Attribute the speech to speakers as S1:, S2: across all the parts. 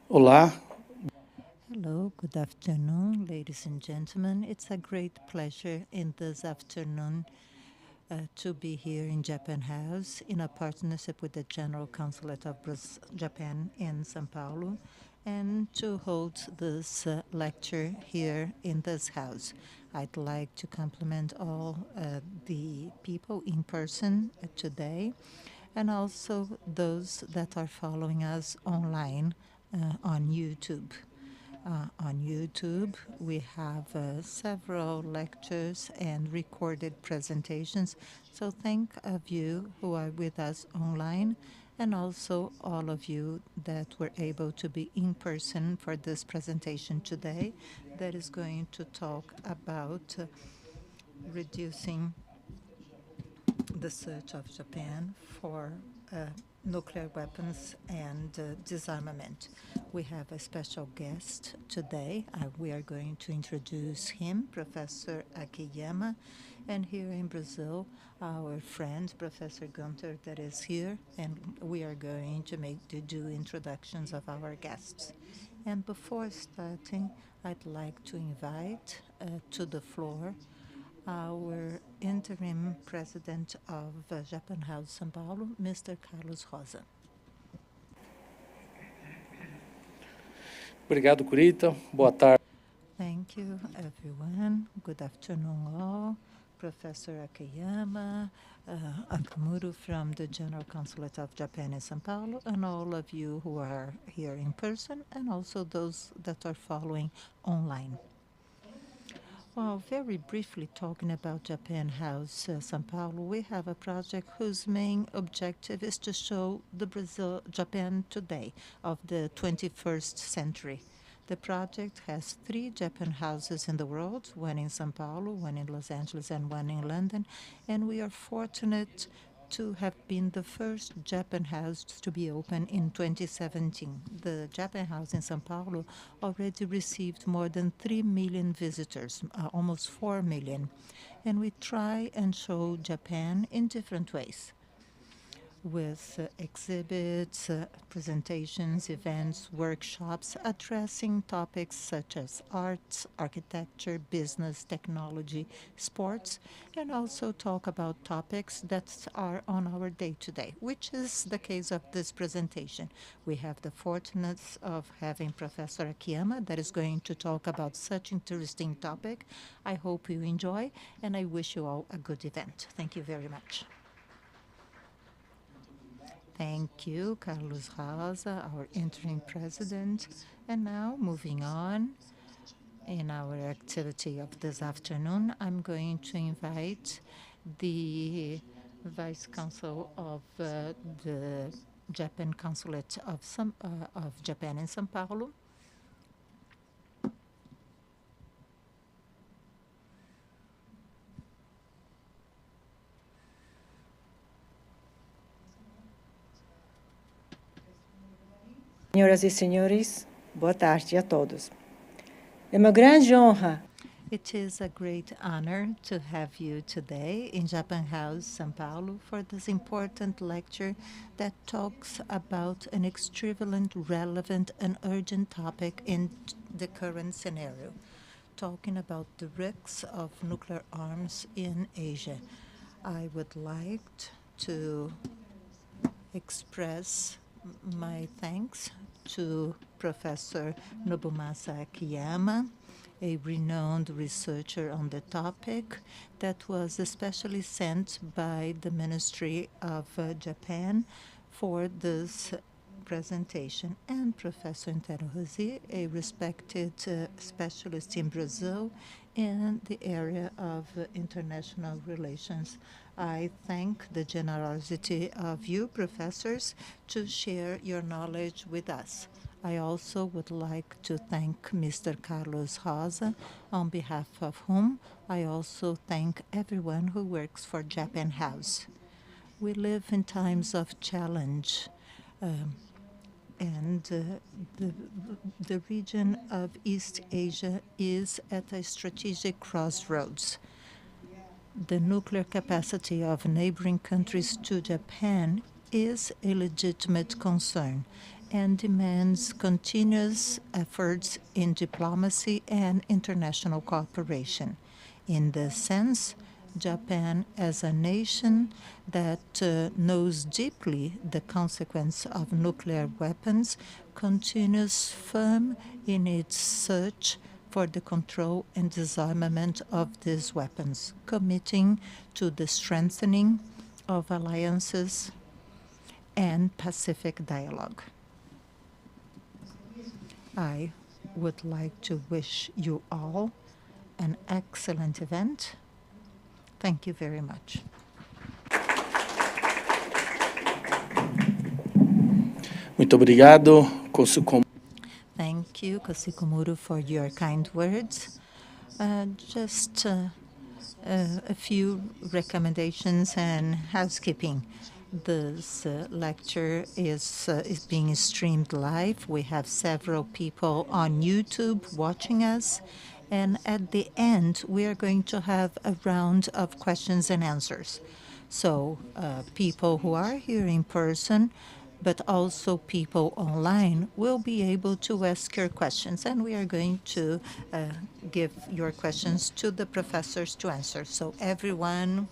S1: Olá,
S2: Hello, good afternoon, ladies and gentlemen. It's a great pleasure in this afternoon to be here in Japan House in a partnership with the General Consulate of Japan in São Paulo and to hold this lecture here in this house. I'd like to compliment all the people in person today and also those that are following us online on YouTube. On YouTube, we have several lectures and recorded presentations. So thank of you who are with us online and also all of you that were able to be in person for this presentation today that is going to talk about reducing the search of Japan for nuclear weapons and disarmament. We have a special guest today. We are going to introduce him, Professor Akiyama, and here in Brazil, our friend, Professor Gunther, that is here, and we are going to do introductions of our guests. And before starting, I'd like to invite to the floor our interim president of Japan House São Paulo, Mr. Carlos Rosa.
S1: obrigado, Curita. Boa tarde.
S2: Thank you, everyone. Good afternoon, all. Professor Akiyama, Akamuru from the General Consulate of Japan in São Paulo, and all of you who are here in person, and also those that are following online. Well, very briefly talking about Japan House São Paulo, we have a project whose main objective is to show the Japan today of the 21st century. The project has 3 Japan houses in the world, one in São Paulo, one in Los Angeles, and one in London, and we are fortunate to have been the first Japan House to be open in 2017. The Japan House in São Paulo already received more than 3 million visitors, almost 4 million. And we try and show Japan in different ways with exhibits, presentations, events, workshops addressing topics such as arts, architecture, business, technology, sports, and also talk about topics that are on our day-to-day, which is the case of this presentation. We have the fortune of having Professor Akiyama that is going to talk about such interesting topic. I hope you enjoy, and I wish you all a good event. Thank you very much. Thank you, Carlos Rosa, our interim president. And now, moving on in our activity of this afternoon, I'm going to invite the Vice Consul of the Japan Consulate of Japan in São Paulo.
S3: Senhoras e senhores, boa tarde a todos. É uma grande honra.
S2: It is a great honor to have you today in Japan House, São Paulo, for this important lecture that talks about an extremely relevant and urgent topic in the current scenario, talking about the risks of nuclear arms in Asia. I would like to express my thanks to Professor Nobumasa Akiyama, a renowned researcher on the topic that was especially sent by the Ministry of Japan for this presentation, and Professor Gunther Rudzit, a respected specialist in Brazil in the area of international relations. I thank the generosity of you, professors, to share your knowledge with us. I also would like to thank Mr. Carlos Rosa, on behalf of whom I also thank everyone who works for Japan House. We live in times of challenge, and the region of East Asia is at a strategic crossroads. The nuclear capacity of neighboring countries to Japan is a legitimate concern, and demands continuous efforts in diplomacy and international cooperation. In this sense, Japan, as a nation that knows deeply the consequence of nuclear weapons, continues firm in its search for the control and disarmament of these weapons, committing to the strengthening of alliances and pacific dialogue. I would like to wish you all an excellent event. Thank you very much.
S1: Muito obrigado,
S2: Thank you, Kosikomuro, for your kind words. Just a few recommendations and housekeeping. This lecture is being streamed live. We have several people on YouTube watching us. And at the end, we are going to have a round of questions and answers. So people who are here in person, but also people online, will be able to ask your questions. And we are going to give your questions to the professors to answer. So everyone,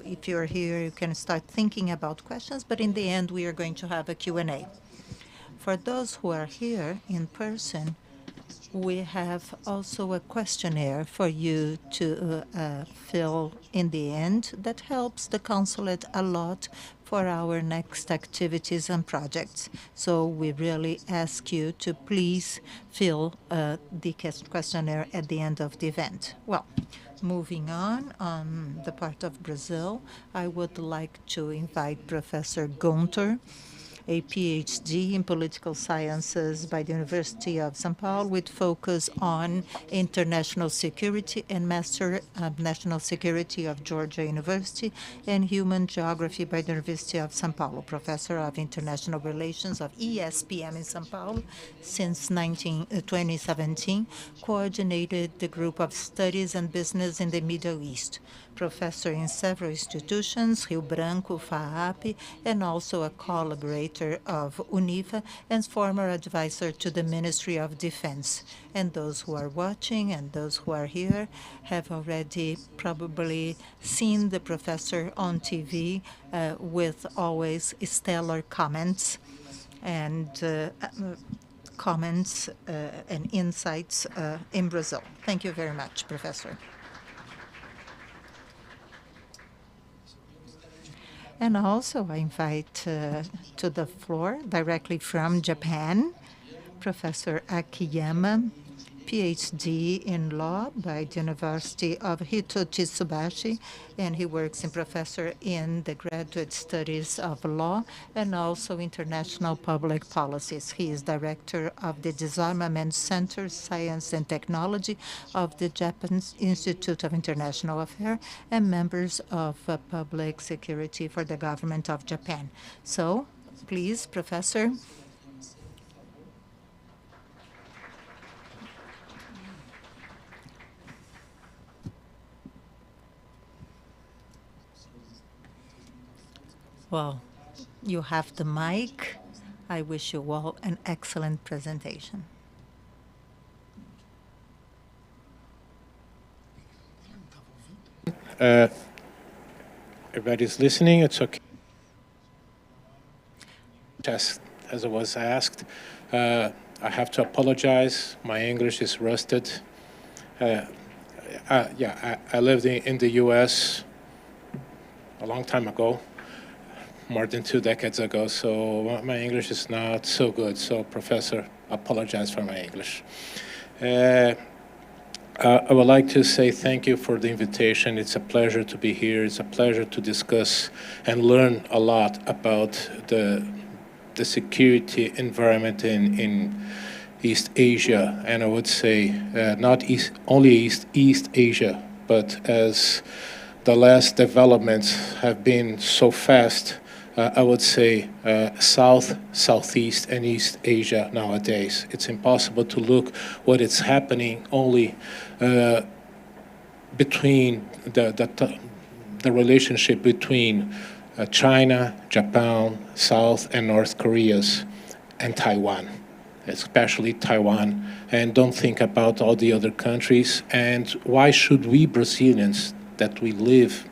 S2: if you're here, you can start thinking about questions, but in the end, we are going to have a Q&A. For those who are here in person, we have also a questionnaire for you to fill in the end that helps the consulate a lot for our next activities and projects. So we really ask you to please fill the questionnaire at the end of the event. Well, moving on the part of Brazil, I would like to invite Professor Gunther, a PhD in political sciences by the University of São Paulo with focus on international security, and Master of National Security of Georgia University, and human geography by the University of São Paulo, Professor of International Relations of ESPM in São Paulo since 2017, coordinated the group of studies and business in the Middle East. Professor in several institutions, Rio Branco, FAAP, and also a collaborator of UNIFA and former advisor to the Ministry of Defense. And those who are watching and those who are here have already probably seen the professor on TV with always stellar comments and and insights in Brazil. Thank you very much, Professor. And also I invite to the floor, directly from Japan, Professor Akiyama, PhD in law by the University of Hitotsubashi, and he works in professor in the graduate studies of law and also international public policies. He is director of the Disarmament Center, Science and Technology of the Japanese Institute of International Affairs and members of public security for the government of Japan. So, please, Professor. Well, you have the mic. I wish you all an excellent presentation.
S4: Everybody's listening, it's okay. Just as I was asked, I have to apologize. My English is rusted. I lived in the U.S. a long time ago, more than 2 decades ago, so my English is not so good. So, Professor, I apologize for my English. I would like to say thank you for the invitation. It's a pleasure to be here. It's a pleasure to discuss and learn a lot about the security environment in East Asia, and I would say not only East Asia, but as the last developments have been so fast, I would say Southeast and East Asia nowadays. It's impossible to look what is happening only between the relationship between China, Japan, South and North Koreas. and Taiwan, especially Taiwan, and don't think about all the other countries. And why should we Brazilians that we live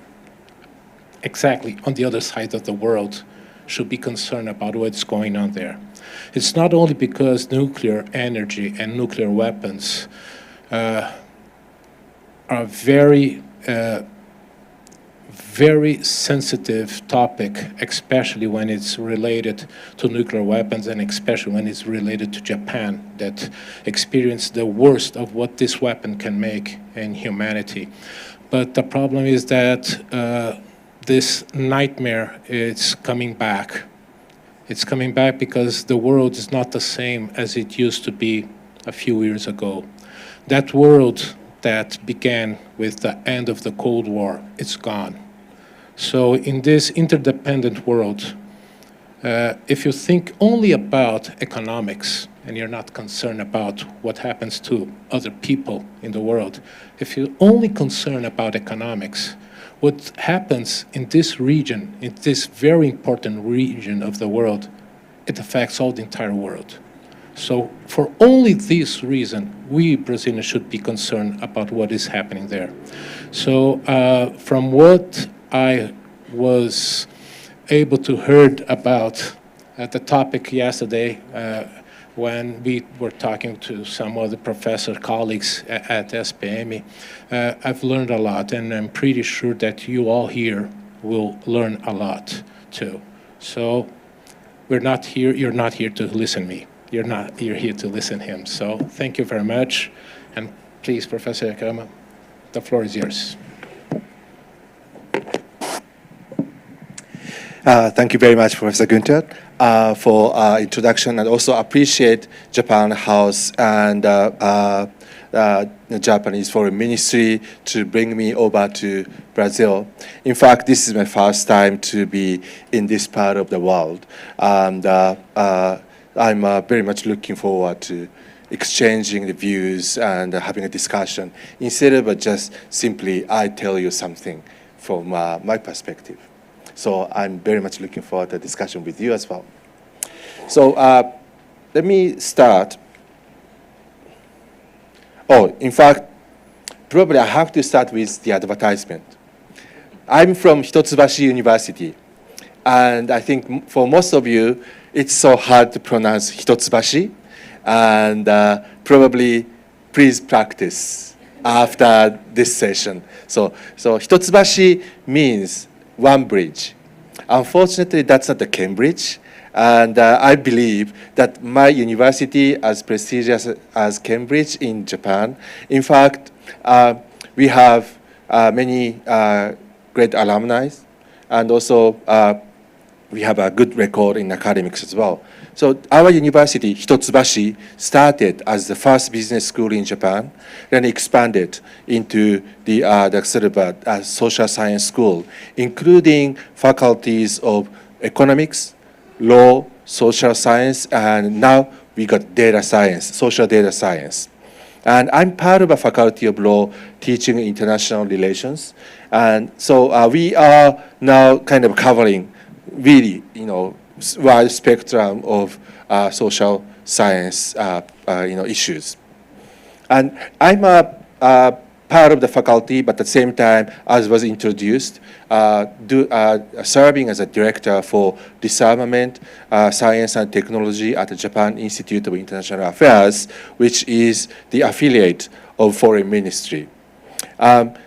S4: exactly on the other side of the world should be concerned about what's going on there? It's not only because nuclear energy and nuclear weapons are very sensitive topic, especially when it's related to nuclear weapons and especially when it's related to Japan, that experienced the worst of what this weapon can make in humanity. But the problem is that this nightmare is coming back. It's coming back because the world is not the same as it used to be a few years ago. That world that began with the end of the Cold War, it's gone. So in this interdependent world, if you think only about economics and you're not concerned about what happens to other people in the world, if you're only concerned about economics, what happens in this region, in this very important region of the world, it affects all the entire world. So for only this reason, we Brazilians should be concerned about what is happening there. So from what I was able to heard about the topic yesterday, when we were talking to some other professor colleagues at SPM, I've learned a lot, and I'm pretty sure that you all here will learn a lot too. So you're not here to listen to me. You're here to listen to him. So thank you very much. And please, Professor Akiyama, the floor is yours.
S5: Thank you very much, Professor Gunther, for introduction, and also appreciate Japan House and the Japanese Foreign Ministry to bring me over to Brazil. In fact, this is my first time to be in this part of the world, and I'm very much looking forward to exchanging the views and having a discussion instead of just simply I tell you something from my perspective. So I'm very much looking forward to a discussion with you as well. So let me start. Oh, in fact, probably I have to start with the advertisement. I'm from Hitotsubashi University, and I think for most of you, it's so hard to pronounce Hitotsubashi, and probably please practice after this session. So Hitotsubashi means one bridge. Unfortunately, that's not the Cambridge, and I believe that my university, as prestigious as Cambridge in Japan, in fact, we have many great alumni, and also we have a good record in academics as well. So our university, Hitotsubashi, started as the first business school in Japan, then expanded into the sort of social science school, including faculties of economics, law, social science, and now we got data science, social data science. And I'm part of a faculty of law teaching international relations. And so we are now kind of covering really, wide spectrum of social science, issues. And I'm a part of the faculty, but at the same time, as was introduced, serving as a director for disarmament, science and technology at the Japan Institute of International Affairs, which is the affiliate of Foreign Ministry.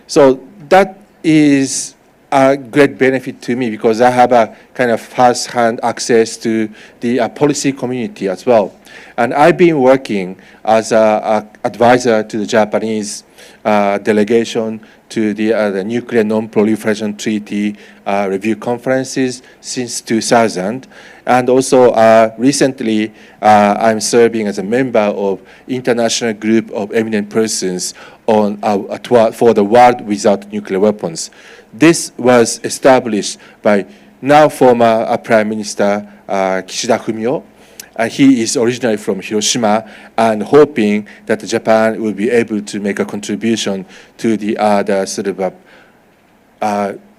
S5: So that is a great benefit to me because I have a kind of first-hand access to the policy community as well. And I've been working as an advisor to the Japanese delegation to the Nuclear Non-Proliferation Treaty review conferences since 2000. And also recently, I'm serving as a member of International Group of Eminent Persons on for the World Without Nuclear Weapons. This was established by now former Prime Minister Kishida Fumio. He is originally from Hiroshima and hoping that Japan will be able to make a contribution to the sort of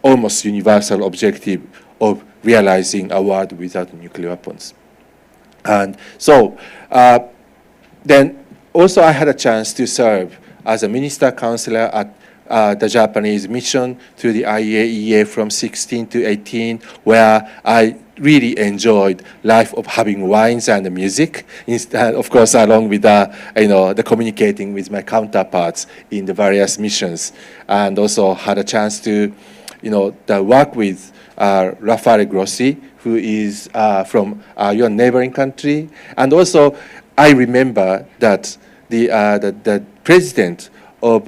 S5: almost universal objective of realizing a world without nuclear weapons. And so then also I had a chance to serve as a minister counselor at the Japanese mission to the IAEA from 16 to 18, where I really enjoyed life of having wines and music, instead, of course, along with the communicating with my counterparts in the various missions, and also had a chance to, work with Raffaele Grossi, who is from your neighboring country, and also I remember that the president of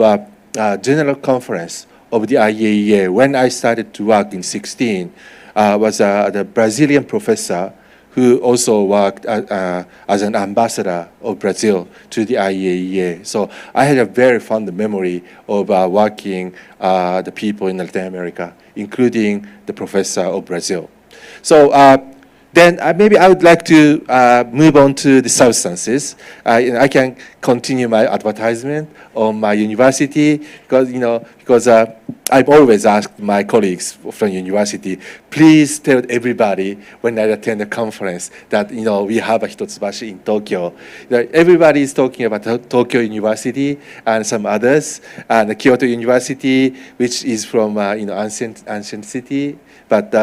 S5: General Conference of the IAEA, when I started to work in 16, was the Brazilian professor who also worked as an ambassador of Brazil to the IAEA. So I had a very fond memory of working the people in Latin America, including the professor of Brazil. So then maybe I would like to move on to the substances. I can continue my advertisement on my university because I've always asked my colleagues from university, please tell everybody when I attend a conference that we have a Hitotsubashi in Tokyo. Everybody is talking about Tokyo University and some others, and the Kyoto University, which is from ancient city. But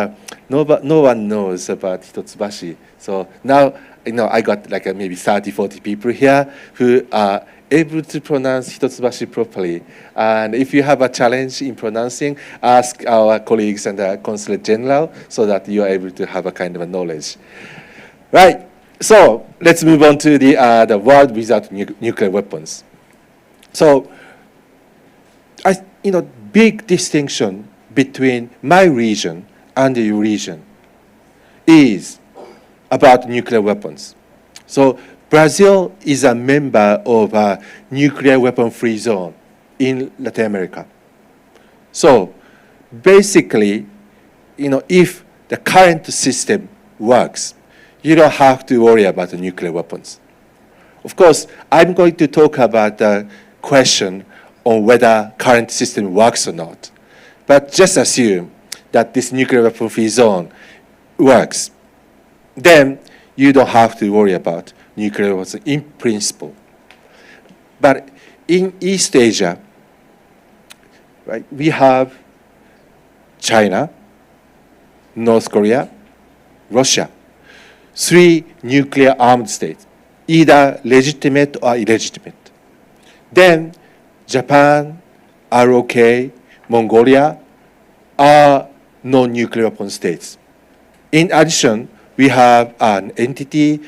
S5: no one knows about Hitotsubashi. So now, I got like maybe 30, 40 people here who are able to pronounce Hitotsubashi properly. And if you have a challenge in pronouncing, ask our colleagues and the Consulate General so that you are able to have a kind of a knowledge. Right, so let's move on to the world without nuclear weapons. So, big distinction between my region and your region is about nuclear weapons. So Brazil is a member of a nuclear weapon-free zone in Latin America. So basically, if the current system works, you don't have to worry about the nuclear weapons. Of course, I'm going to talk about the question on whether current system works or not. But just assume that this nuclear weapon-free zone works. Then you don't have to worry about nuclear weapons in principle. But in East Asia, right, we have China, North Korea, Russia, 3 nuclear armed states, either legitimate or illegitimate. Then Japan, ROK, Mongolia are non-nuclear weapon states. In addition, we have an entity,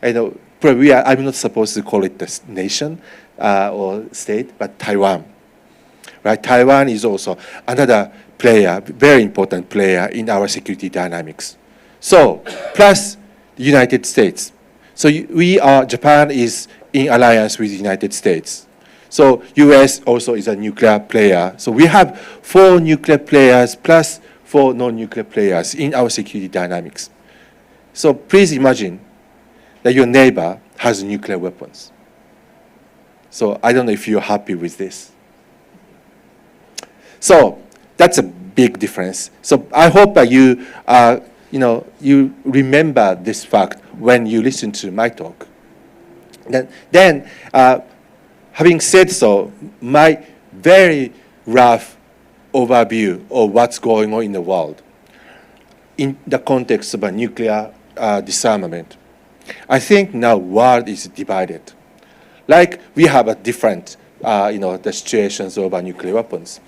S5: I'm not supposed to call it a nation or state, but Taiwan. Right? Taiwan is also another player, very important player in our security dynamics. So, plus the United States. So Japan is in alliance with the United States. So US also is a nuclear player. So we have 4 nuclear players plus 4 non-nuclear players in our security dynamics. So please imagine that your neighbor has nuclear weapons. So I don't know if you're happy with this. So that's a big difference. So I hope that you remember this fact when you listen to my talk. Then having said so, my very rough overview of what's going on in the world in the context of a nuclear disarmament. I think now world is divided. Like we have a different, the situations of nuclear weapons.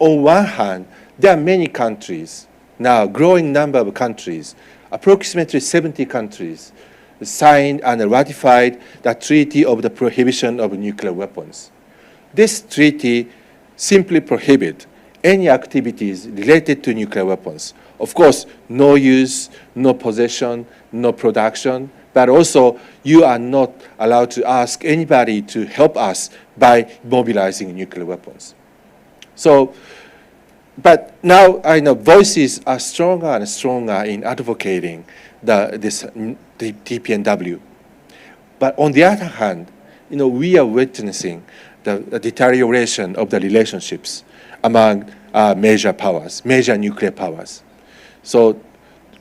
S5: On one hand, there are many countries, now growing number of countries, approximately 70 countries, signed and ratified the Treaty of the Prohibition of Nuclear Weapons. This treaty simply prohibits any activities related to nuclear weapons. Of course, no use, no possession, no production, but also you are not allowed to ask anybody to help us by mobilizing nuclear weapons. So, but now I know voices are stronger and stronger in advocating the TPNW. But on the other hand, we are witnessing the deterioration of the relationships among major powers, major nuclear powers. So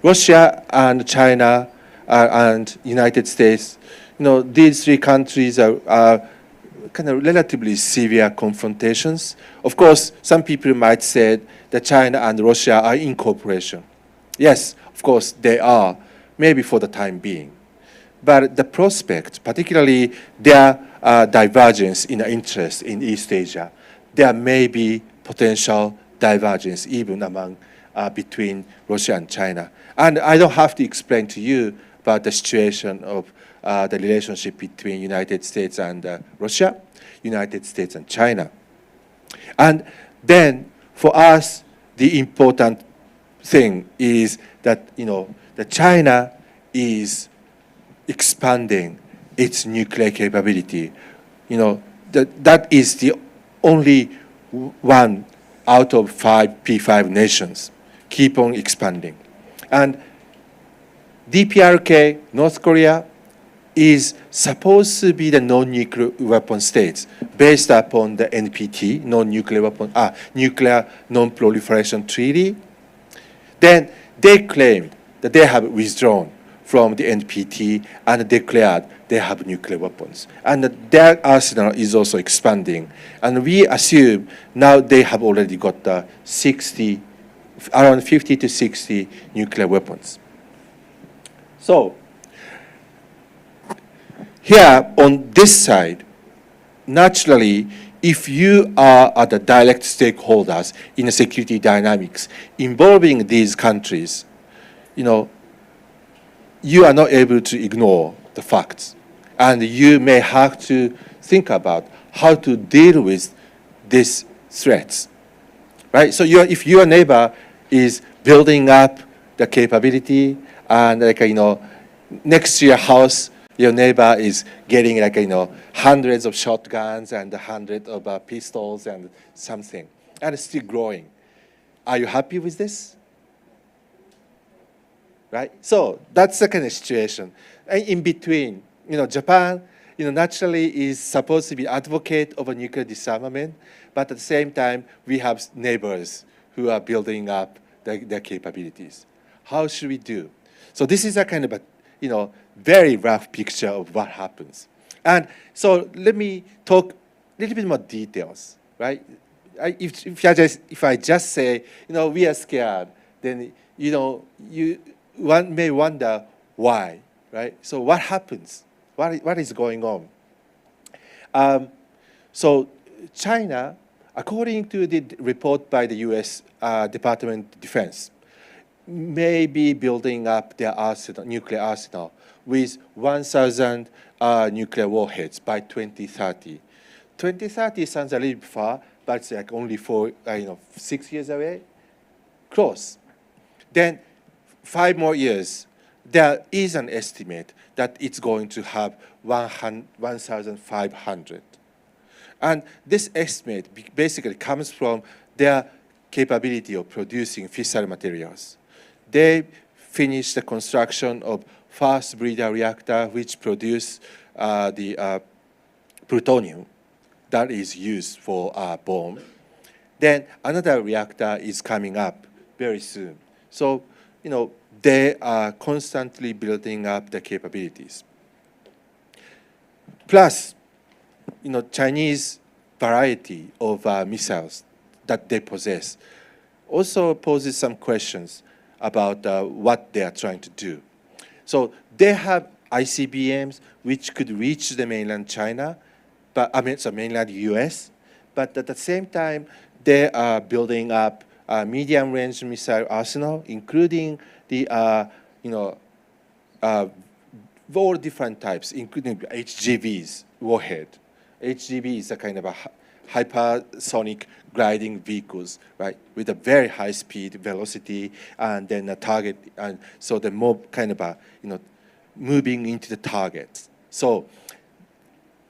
S5: Russia and China and United States, these three countries are kind of relatively severe confrontations. Of course, some people might say that China and Russia are in cooperation. Yes, of course, they are, maybe for the time being. But the prospect, particularly their divergence in interest in East Asia, there may be potential divergence even among between Russia and China. And I don't have to explain to you about the situation of the relationship between United States and Russia, United States and China. And then for us, the important thing is that, that China is expanding its nuclear capability. That is the only one out of 5 P5 nations keep on expanding. And DPRK, North Korea, is supposed to be the non-nuclear weapon states based upon the NPT, Nuclear Non-Proliferation Treaty. Then they claim that they have withdrawn from the NPT and declared they have nuclear weapons. And their arsenal is also expanding. And we assume now they have already got around 50 to 60 nuclear weapons. So here on this side, naturally, if you are the direct stakeholders in the security dynamics involving these countries, you are not able to ignore the facts. And you may have to think about how to deal with these threats, right? So if your neighbor is building up the capability and next to your house, your neighbor is getting hundreds of shotguns and hundreds of pistols and something, and it's still growing. Are you happy with this? Right? So that's the kind of situation. And in between, Japan, naturally is supposed to be advocate of a nuclear disarmament, but at the same time, we have neighbors who are building up their capabilities. How should we do? So this is a kind of a, very rough picture of what happens. And so let me talk a little bit more details, right? If I just say, we are scared, then, one may wonder why, right? So what happens? What is going on? So China, according to the report by the U.S. Department of Defense, may be building up their nuclear arsenal with 1,000 nuclear warheads by 2030. 2030 sounds a little bit far, but it's only 6 years away. Close. Then 5 more years, there is an estimate that it's going to have 1,500. And this estimate basically comes from their capability of producing fissile materials. They finished the construction of first breeder reactor, which produce the plutonium that is used for bomb. Then another reactor is coming up very soon. So, they are constantly building up the capabilities. Plus, Chinese variety of missiles that they possess also poses some questions about what they are trying to do. So they have ICBMs which could reach the mainland China, mainland US, but at the same time, they are building up a medium-range missile arsenal, including the, all different types, including HGVs, warhead. HGV is a kind of a hypersonic gliding vehicles, right, with a very high speed, velocity, and then a target, and so they're more kind of moving into the targets. So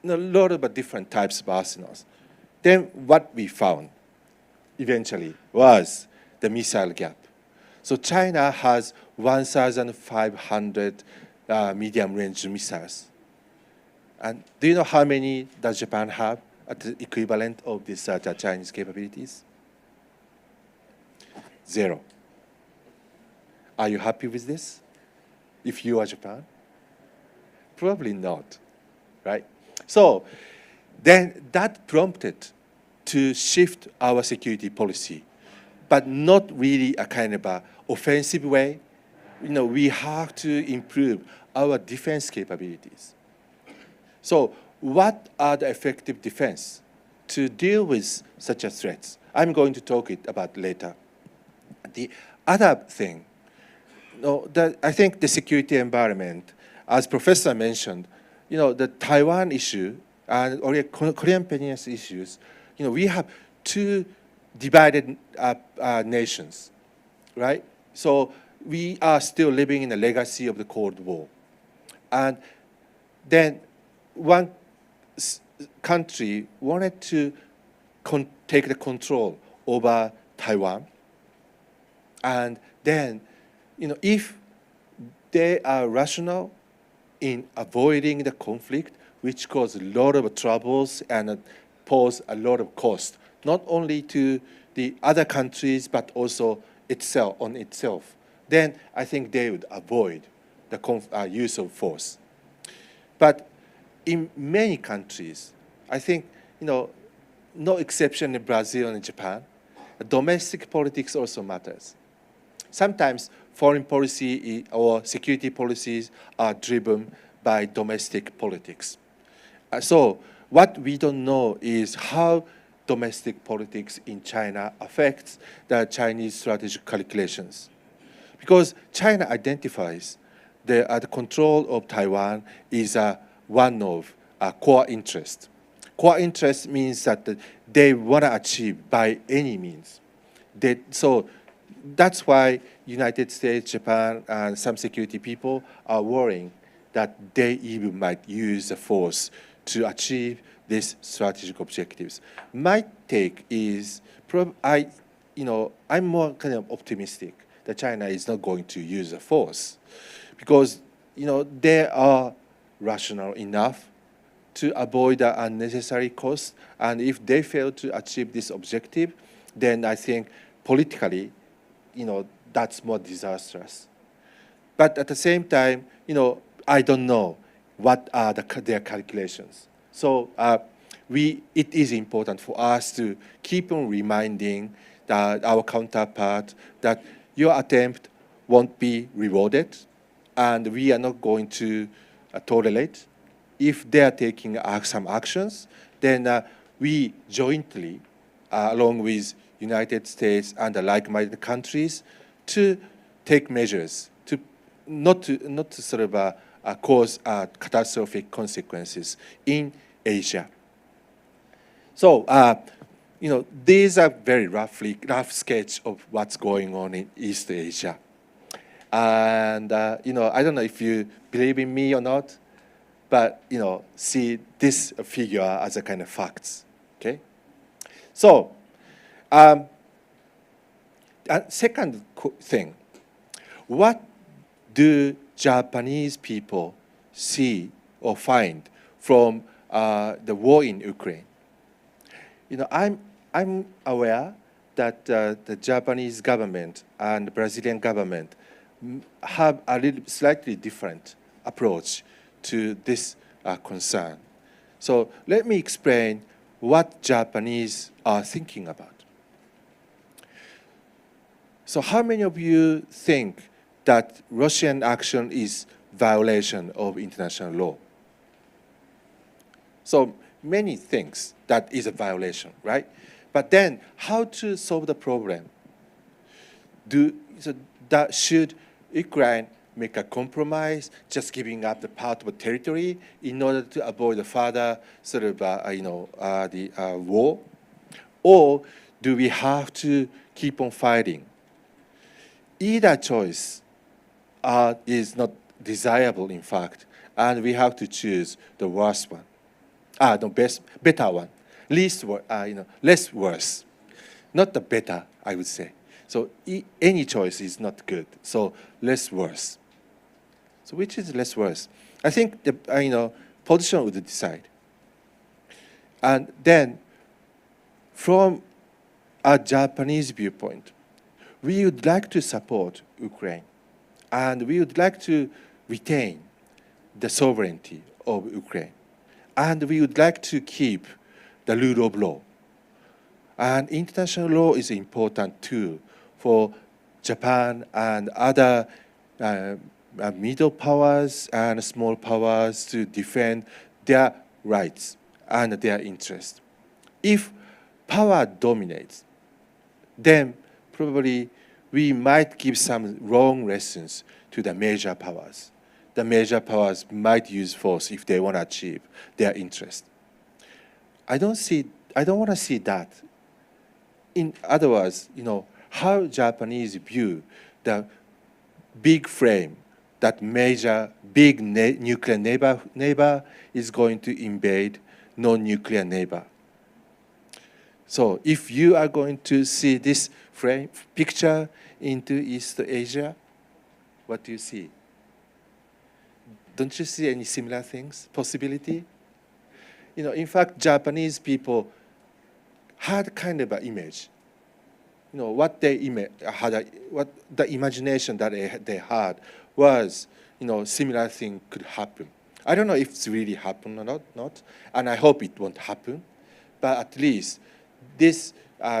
S5: a lot of different types of arsenals. Then what we found eventually was the missile gap. So China has 1,500 medium-range missiles. And do you know how many does Japan have at the equivalent of these Chinese capabilities? 0. Are you happy with this? if you are Japan? Probably not, right? So then that prompted to shift our security policy, but not really a kind of a offensive way. We have to improve our defense capabilities. So what are the effective defense to deal with such a threats? I'm going to talk about later. The other thing, I think the security environment, as Professor mentioned, the Taiwan issue or Korean Peninsula issues, we have two divided nations, right? So we are still living in the legacy of the Cold War. And then one country wanted to take the control over Taiwan. And then, if they are rational in avoiding the conflict, which causes a lot of troubles and pose a lot of cost, not only to the other countries, but also itself, then I think they would avoid the use of force. But in many countries, I think, no exception in Brazil and Japan, domestic politics also matters. Sometimes foreign policy or security policies are driven by domestic politics. So what we don't know is how domestic politics in China affects the Chinese strategic calculations. Because China identifies the control of Taiwan is one of core interests. Core interest means that they want to achieve by any means. So that's why United States, Japan, and some security people are worrying that they even might use the force to achieve these strategic objectives. My take is, I'm more kind of optimistic that China is not going to use the force because, they are rational enough to avoid the unnecessary costs. And if they fail to achieve this objective, then I think politically, that's more disastrous. But at the same time, I don't know what are their calculations. So it is important for us to keep on reminding our counterpart that your attempt won't be rewarded, and we are not going to tolerate. If they are taking some actions, then we jointly, along with United States and the like-minded countries, to take measures to not to sort of cause catastrophic consequences in Asia. So, these are very rough sketch of what's going on in East Asia. And, I don't know if you believe in me or not, but, see this figure as a kind of facts, okay? So, second thing, what do Japanese people see or find from the war in Ukraine? I'm aware that the Japanese government and the Brazilian government have a slightly different approach to this concern. So let me explain what Japanese are thinking about. So how many of you think that Russian action is violation of international law? So many things that is a violation, right? But then how to solve the problem? Should Ukraine make a compromise, just giving up the part of the territory in order to avoid the further sort of war? Or do we have to keep on fighting? Either choice is not desirable, in fact, and we have to choose the worst one. Better one. Less worse. Not the better, I would say. So any choice is not good. So less worse. So which is less worse? I think the position would decide. And then, from a Japanese viewpoint, we would like to support Ukraine, and we would like to retain the sovereignty of Ukraine. And we would like to keep the rule of law. And international law is an important tool for Japan and other middle powers and small powers to defend their rights and their interests. If power dominates, then probably we might give some wrong lessons to the major powers. The major powers might use force if they want to achieve their interest. I don't want to see that. In other words, how Japanese view the big frame that major big nuclear neighbor is going to invade non-nuclear neighbor. So if you are going to see this frame picture into East Asia, what do you see? Don't you see any similar things, possibility? In fact, Japanese people had kind of an image. What the imagination that they had was, similar thing could happen. I don't know if it's really happened or not, and I hope it won't happen, but at least this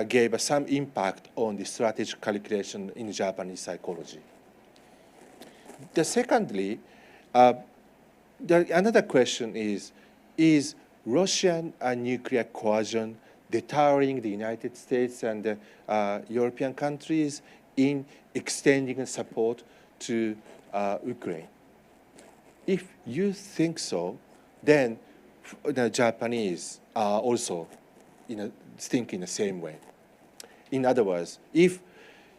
S5: gave us some impact on the strategic calculation in Japanese psychology. Secondly, another question is Russian nuclear coercion deterring the United States and the European countries in extending support to Ukraine? If you think so, then the Japanese are also thinking the same way. In other words, if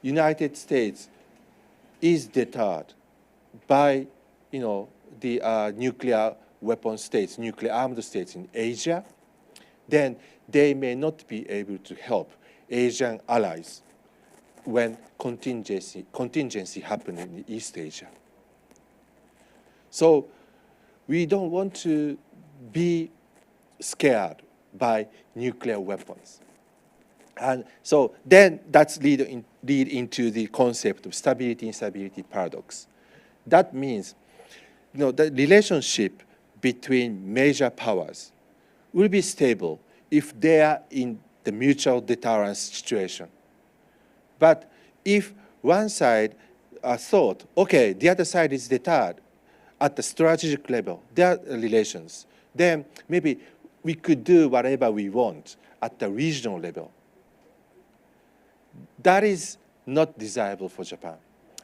S5: United States is deterred by the nuclear weapon states, nuclear armed states in Asia, then they may not be able to help Asian allies when contingency happens in East Asia. So we don't want to be scared by nuclear weapons. And so then that's lead into the concept of stability-instability paradox. That means the relationship between major powers will be stable if they are in the mutual deterrence situation. But if one side thought, okay, the other side is deterred at the strategic level, their relations, then maybe we could do whatever we want at the regional level. That is not desirable for Japan.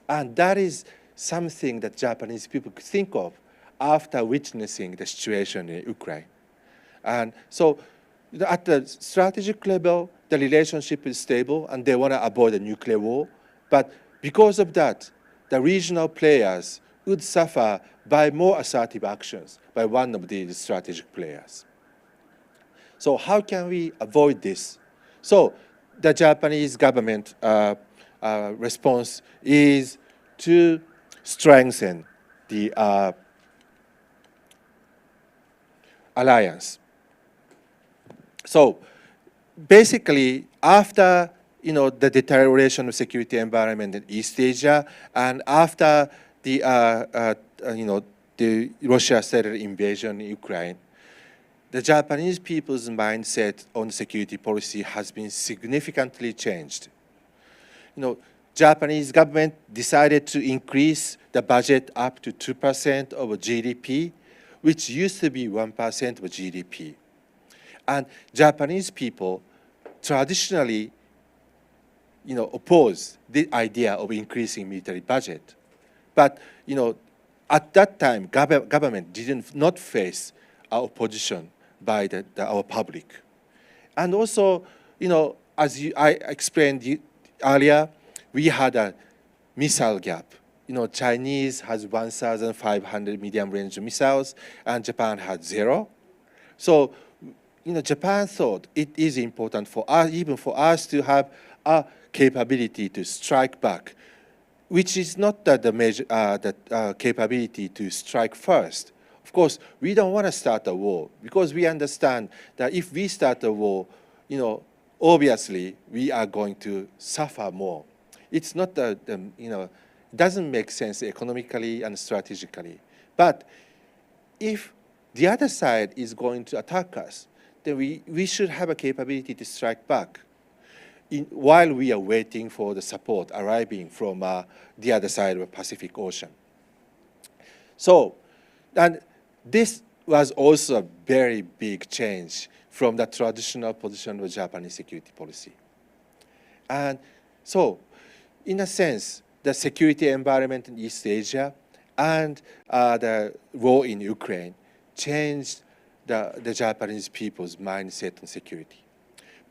S5: And that is something that Japanese people could think of after witnessing the situation in Ukraine. And so at the strategic level, the relationship is stable and they want to avoid a nuclear war. But because of that, the regional players would suffer by more assertive actions by one of the strategic players. So how can we avoid this? So the Japanese government response is to strengthen the alliance. So basically, after the deterioration of security environment in East Asia, and after the Russia started invasion in Ukraine, the Japanese people's mindset on security policy has been significantly changed. Japanese government decided to increase the budget up to 2% of GDP, which used to be 1% of GDP. And Japanese people traditionally, oppose the idea of increasing military budget. But, at that time, government did not face opposition by our public. And also, as I explained earlier, we had a missile gap. Chinese has 1,500 medium-range missiles, and Japan had 0. So, Japan thought it is important for us, even for us, to have a capability to strike back, which is not the capability to strike first. Of course, we don't want to start a war because we understand that if we start a war, obviously we are going to suffer more. It's not doesn't make sense economically and strategically. But if the other side is going to attack us, then we should have a capability to strike back while we are waiting for the support arriving from the other side of the Pacific Ocean. So, and this was also a very big change from the traditional position of Japanese security policy. And so, in a sense, the security environment in East Asia and the war in Ukraine changed the Japanese people's mindset on security.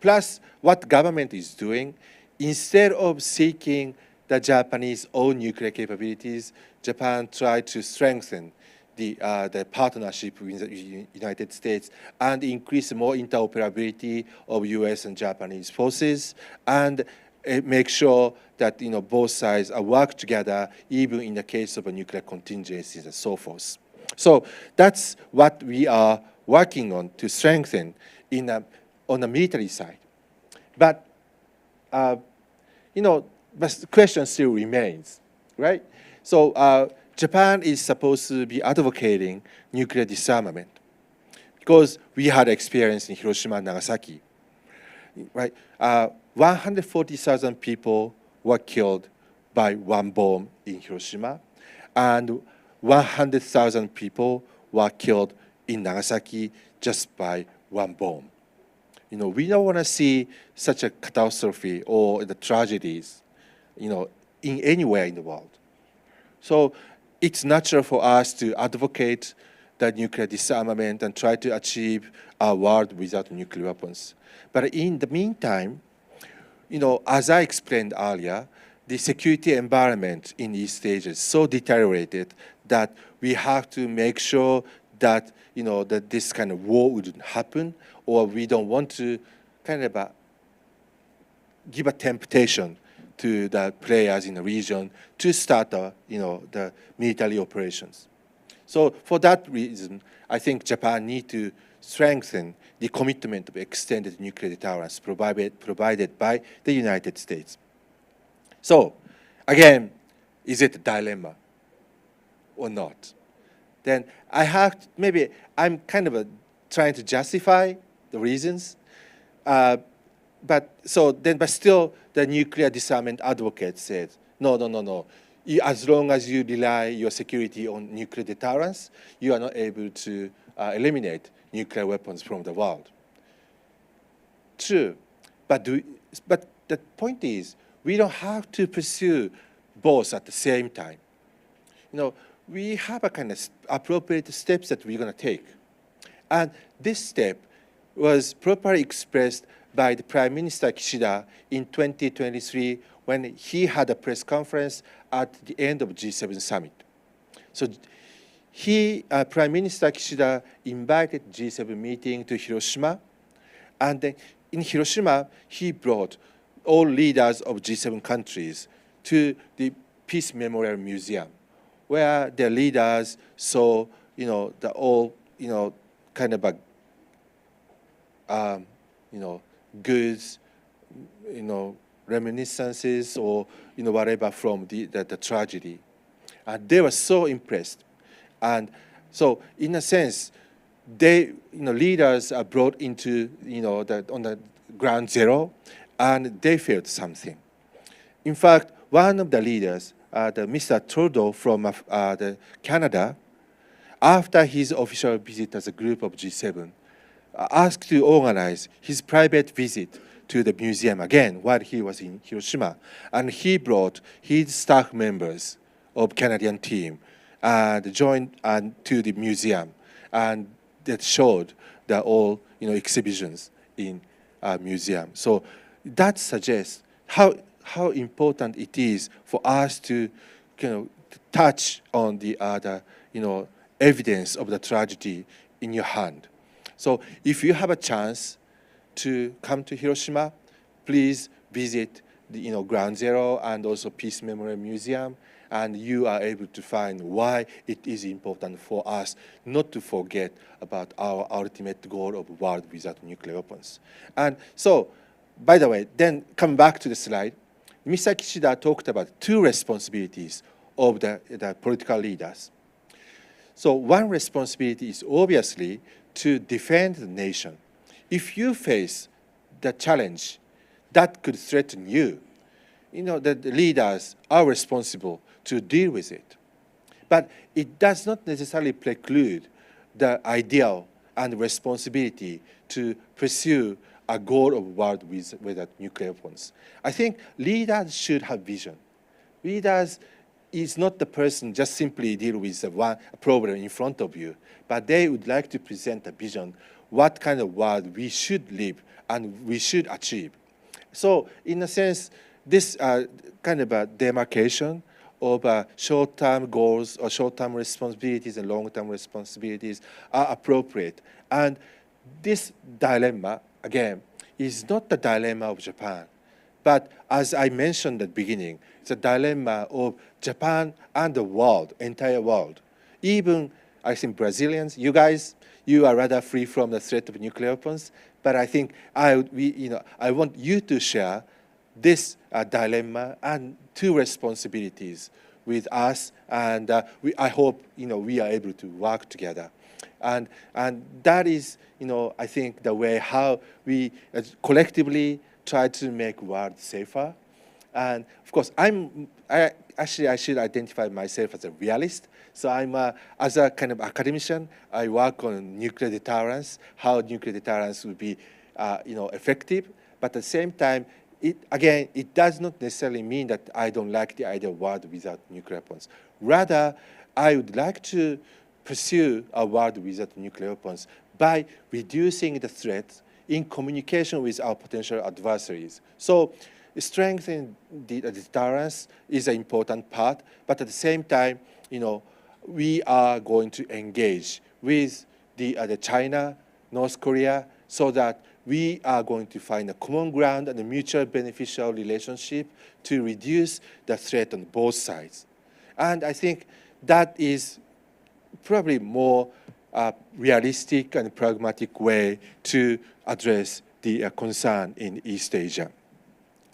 S5: Plus, what government is doing, instead of seeking the Japanese own nuclear capabilities, Japan tried to strengthen the partnership with the United States and increase more interoperability of U.S. and Japanese forces, and make sure that both sides work together, even in the case of a nuclear contingencies and so forth. So that's what we are working on to strengthen on the military side. But but the question still remains, right? So Japan is supposed to be advocating nuclear disarmament because we had experience in Hiroshima and Nagasaki, right? 140,000 people were killed by one bomb in Hiroshima, and 100,000 people were killed in Nagasaki just by one bomb. We don't want to see such a catastrophe or the tragedies, in anywhere in the world. So it's natural for us to advocate the nuclear disarmament and try to achieve a world without nuclear weapons. But in the meantime, as I explained earlier, the security environment in East Asia is so deteriorated that we have to make sure that that this kind of war wouldn't happen, or we don't want to kind of give a temptation to the players in the region to start the military operations. So for that reason, I think Japan needs to strengthen the commitment of extended nuclear deterrence provided by the United States. So again, is it a dilemma or not? Then I'm kind of trying to justify the reasons, but still the nuclear disarmament advocate said, no. As long as you rely your security on nuclear deterrence, you are not able to eliminate nuclear weapons from the world. True, but the point is, we don't have to pursue both at the same time. We have a kind of appropriate steps that we're going to take. And this step was properly expressed by the Prime Minister Kishida in 2023 when he had a press conference at the end of G7 summit. So Prime Minister Kishida invited G7 meeting to Hiroshima, and then in Hiroshima, he brought all leaders of G7 countries to the Peace Memorial Museum, where the leaders saw, the all, kind of goods, reminiscences or, whatever from the tragedy. And they were so impressed. And so, in a sense, they, leaders are brought into, on the ground zero, and they felt something. In fact, one of the leaders, Mr. Trudeau from the Canada, after his official visit as a group of G7, asked to organize his private visit to the museum again while he was in Hiroshima. And he brought his staff members of Canadian team and joined to the museum, and that showed the all exhibitions in museum. So that suggests how important it is for us to touch on the other evidence of the tragedy in your hand. So if you have a chance to come to Hiroshima, please visit the Ground Zero and also Peace Memorial Museum, and you are able to find why it is important for us not to forget about our ultimate goal of a world without nuclear weapons. And so, by the way, then come back to the slide. Mr. Kishida talked about two responsibilities of the political leaders. So one responsibility is obviously to defend the nation. If you face the challenge that could threaten you, the leaders are responsible to deal with it. But it does not necessarily preclude the ideal and responsibility to pursue a goal of world without nuclear weapons. I think leaders should have vision. Leaders is not the person just simply deal with one problem in front of you, but they would like to present a vision, what kind of world we should live and we should achieve. So in a sense, this kind of a demarcation of short-term goals or short-term responsibilities and long-term responsibilities are appropriate. And this dilemma, again, is not the dilemma of Japan. But as I mentioned at the beginning, it's a dilemma of Japan and the world, entire world. Even, I think, Brazilians, you guys, you are rather free from the threat of nuclear weapons. But I think I want you to share this dilemma and two responsibilities with us, and I hope we are able to work together, and that is I think the way how we collectively try to make the world safer. And of course, I should identify myself as a realist. So as a kind of academician, I work on nuclear deterrence, how nuclear deterrence would be effective, but at the same time, it does not necessarily mean that I don't like the idea of a world without nuclear weapons. Rather, I would like to pursue a world without nuclear weapons by reducing the threats in communication with our potential adversaries. So strengthening the deterrence is an important part, but at the same time, we are going to engage with the China, North Korea, so that we are going to find a common ground and a mutual beneficial relationship to reduce the threat on both sides. And I think that is probably more realistic and pragmatic way to address the concern in East Asia.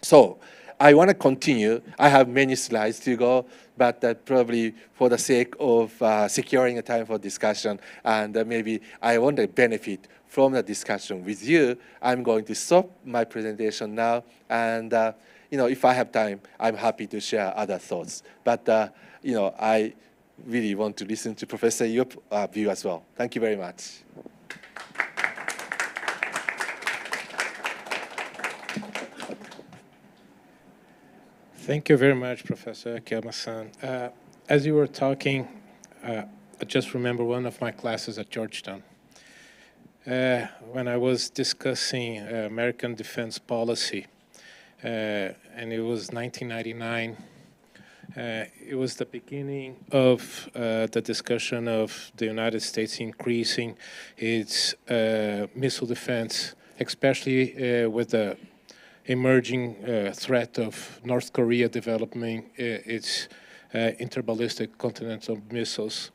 S5: So I want to continue. I have many slides to go, but probably for the sake of securing a time for discussion, and maybe I want to benefit from the discussion with you, I'm going to stop my presentation now. And if I have time, I'm happy to share other thoughts. But I really want to listen to Professor your view as well. Thank you very much.
S4: Thank you very much, Professor Akiyama-san. As you were talking, I just remember one of my classes at Georgetown. When I was discussing American defense policy, and it was 1999, it was the beginning of the discussion of the United States increasing its missile defense, especially with the emerging threat of North Korea developing its interballistic continental missiles.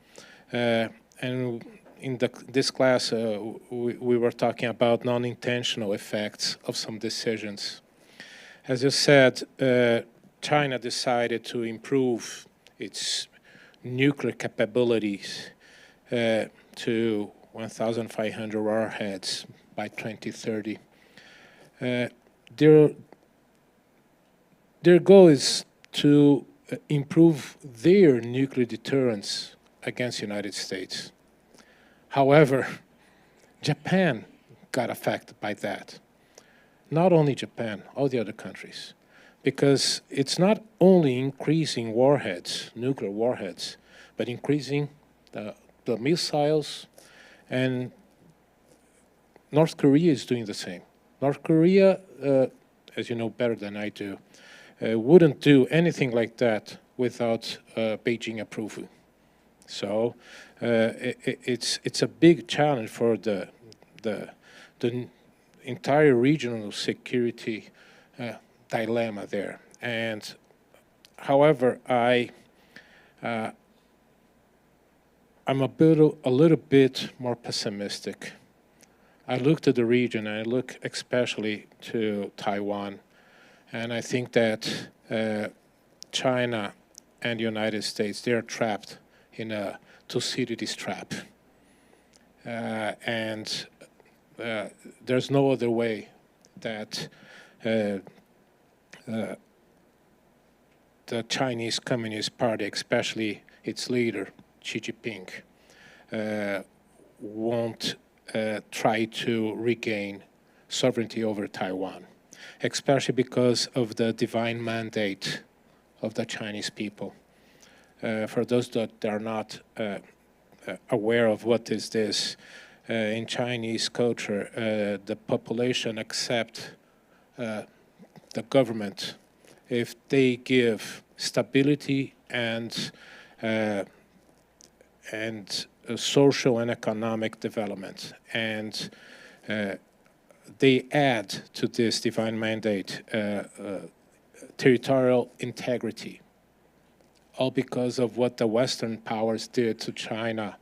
S4: And in this class, we were talking about non-intentional effects of some decisions. As you said, China decided to improve its nuclear capabilities to 1,500 warheads by 2030. Their goal is to improve their nuclear deterrence against the United States. However, Japan got affected by that. Not only Japan, all the other countries. Because it's not only increasing warheads, nuclear warheads, but increasing the missiles, and North Korea is doing the same. North Korea, as you know better than I do, wouldn't do anything like that without Beijing approval. So it's a big challenge for the entire regional security dilemma there. And however, I'm a little bit more pessimistic. I looked at the region, and I look especially to Taiwan, And I think that China and the United States, they are trapped in a Thucydides trap. And there's no other way that the Chinese Communist Party, especially its leader, Xi Jinping, won't try to regain sovereignty over Taiwan, especially because of the divine mandate of the Chinese people. For those that are not aware of what is this, in Chinese culture, the population accept the government if they give stability and social and economic development, and they add to this divine mandate territorial integrity, all because of what the Western powers did to China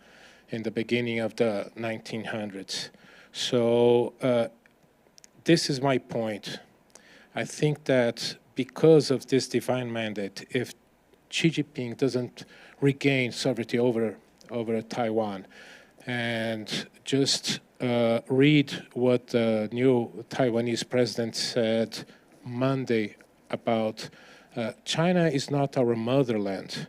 S4: in the beginning of the 1900s. So this is my point. I think that because of this divine mandate, if Xi Jinping doesn't regain sovereignty over Taiwan, and just read what the new Taiwanese president said Monday about China is not our motherland,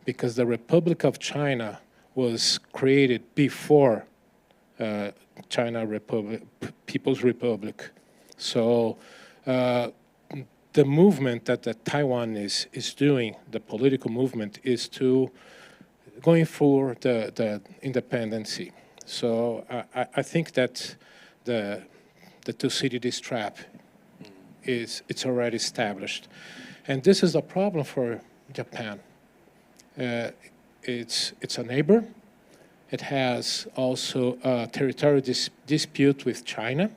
S4: because the Republic of China was created before China People's Republic. So the movement that Taiwan is doing, the political movement, is to going for the independency. So I think that the Thucydides trap it's already established, and this is a problem for Japan. It's a neighbor. It has also a territorial dispute with China.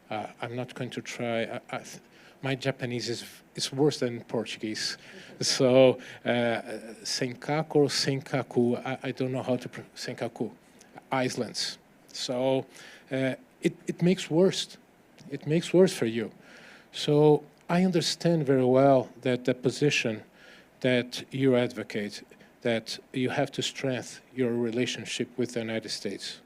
S4: I'm not going to try. My Japanese is worse than Portuguese. So Senkaku or Senkaku, I don't know how to pronounce Senkaku, islands. So it makes worse. It makes worse for you. So I understand very well that the position that you advocate, that you have to strengthen your relationship with the United States.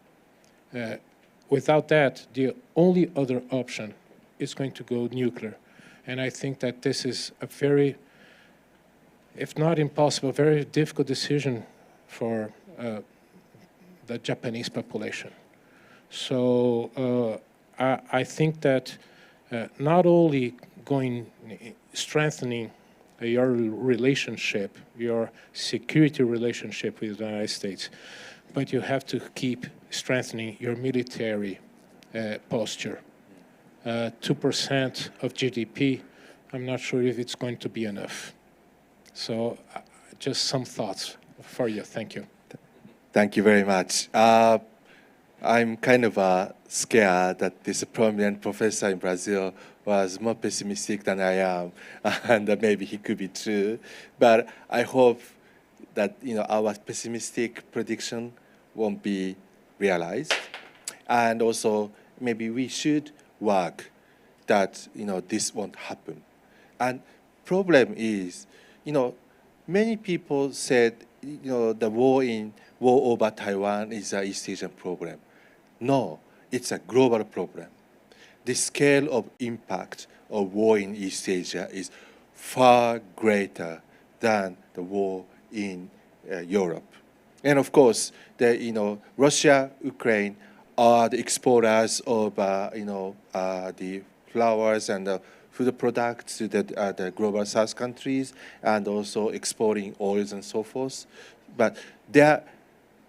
S4: Without that, the only other option is going to go nuclear. And I think that this is a very, if not impossible, very difficult decision for the Japanese population. So I think that not only strengthening your relationship, your security relationship with the United States, but you have to keep strengthening your military posture. 2% of GDP, I'm not sure if it's going to be enough. So just some thoughts for you. Thank you.
S5: Thank you very much. I'm kind of scared that this prominent professor in Brazil was more pessimistic than I am, and maybe he could be true. But I hope that our pessimistic prediction won't be realized, and also maybe we should work that this won't happen. And problem is, many people said the war over Taiwan is an East Asian problem. No, it's a global problem. The scale of impact of war in East Asia is far greater than the war in Europe. And of course, Russia, Ukraine are the exporters of the flowers and the food products to the global South countries, and also exporting oils and so forth. But their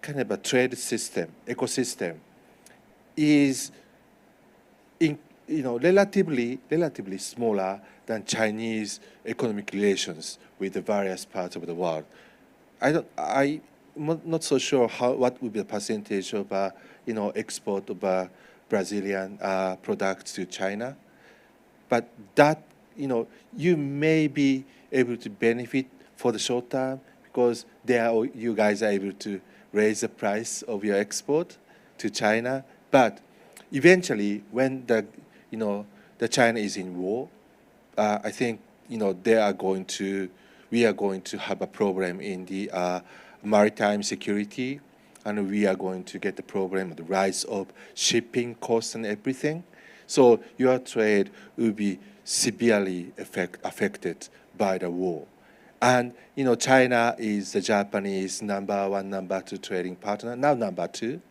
S5: kind of a trade system, ecosystem, is relatively smaller than Chinese economic relations with the various parts of the world. I'm not so sure what would be the percentage of export of Brazilian products to China, but that you may be able to benefit for the short term because you guys are able to raise the price of your export to China. But eventually, when the China is in war, I think we are going to have a problem in the maritime security, and we are going to get the problem of the rise of shipping costs and everything. So your trade will be severely affected by the war. And China is the Japanese number 1, number 2 trading partner, now number 2.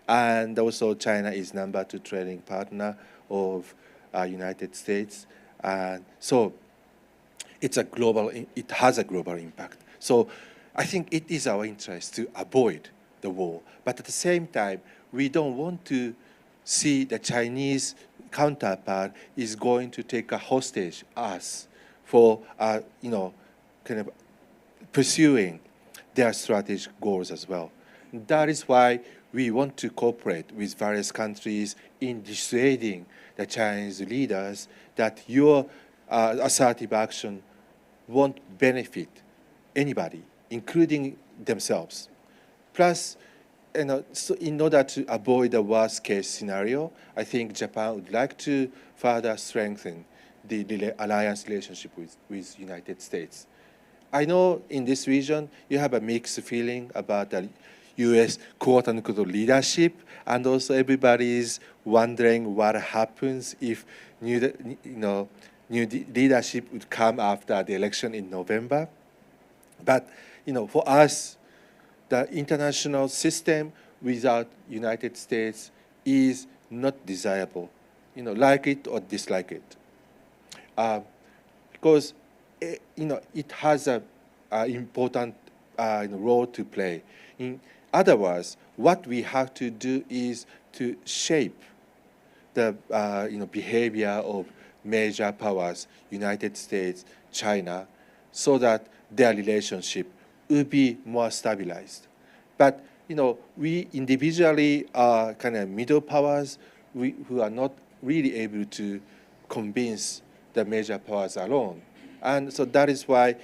S5: And also China is number 2 trading partner of United States. And so it has a global impact. So I think it is our interest to avoid the war. But at the same time, we don't want to see the Chinese counterpart is going to take a hostage us for, kind of pursuing their strategic goals as well. That is why we want to cooperate with various countries in dissuading the Chinese leaders that your assertive action won't benefit anybody, including themselves. Plus, so in order to avoid the worst case scenario, I think Japan would like to further strengthen the alliance relationship with United States. I know in this region you have a mixed feeling about the U.S. quote-unquote leadership, and also everybody is wondering what happens if new leadership would come after the election in November. But for us, the international system without United States is not desirable. Like it or dislike it, because it has a important role to play. In other words, what we have to do is to shape the behavior of major powers, United States, China, so that their relationship will be more stabilized. But we individually are kind of middle powers who are not really able to convince the major powers alone. And so that is why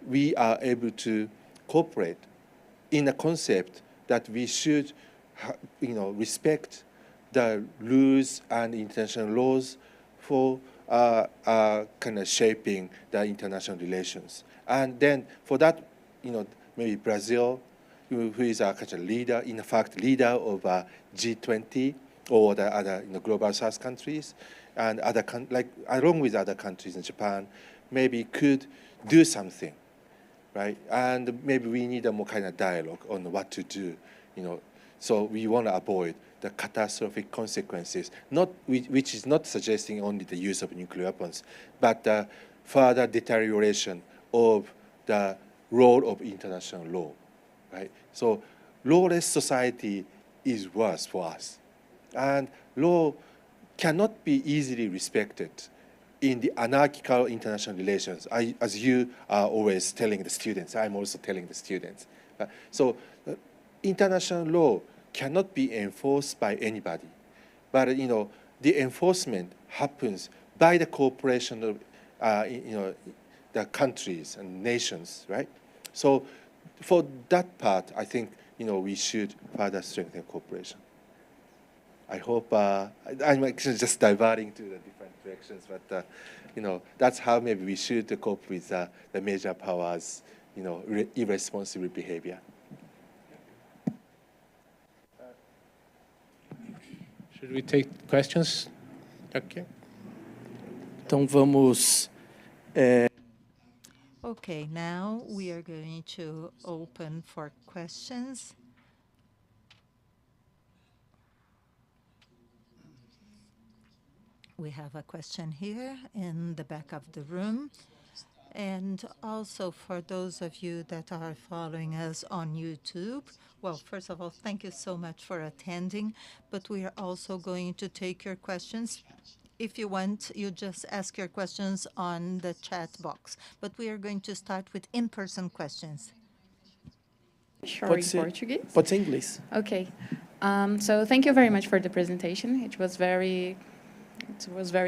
S5: we are able to cooperate in a concept that we should respect the rules and international laws for kind of shaping the international relations. And then for that, maybe Brazil, who is a kind of leader, in fact, leader of G20 or the other global South countries, and along with other countries in Japan, maybe could do something, right? And maybe we need a more kind of dialogue on what to do, So we want to avoid the catastrophic consequences, which is not suggesting only the use of nuclear weapons, but the further deterioration of the role of international law, right? So lawless society is worse for us. And law cannot be easily respected in the anarchical international relations, as you are always telling the students. I'm also telling the students. So international law cannot be enforced by anybody. But, the enforcement happens by the cooperation of, the countries and nations, right? So for that part, I think, we should further strengthen cooperation. I hope I'm actually just diverting to the different directions, but that's how maybe we should cope with the major powers, irresponsible behavior.
S4: Should we take questions? Okay.
S1: Então vamos.
S2: Okay, now we are going to open for questions. We have a question here in the back of the room. And also for those of you that are following us on YouTube, well, first of all, thank you so much for attending, but we are also going to take your questions. If you want, you just ask your questions on the chat box. But we are going to start with in-person questions.
S6: Sure, in Portuguese?
S1: Pode ser em inglês.
S6: Okay. So thank you very much for the presentation. It was very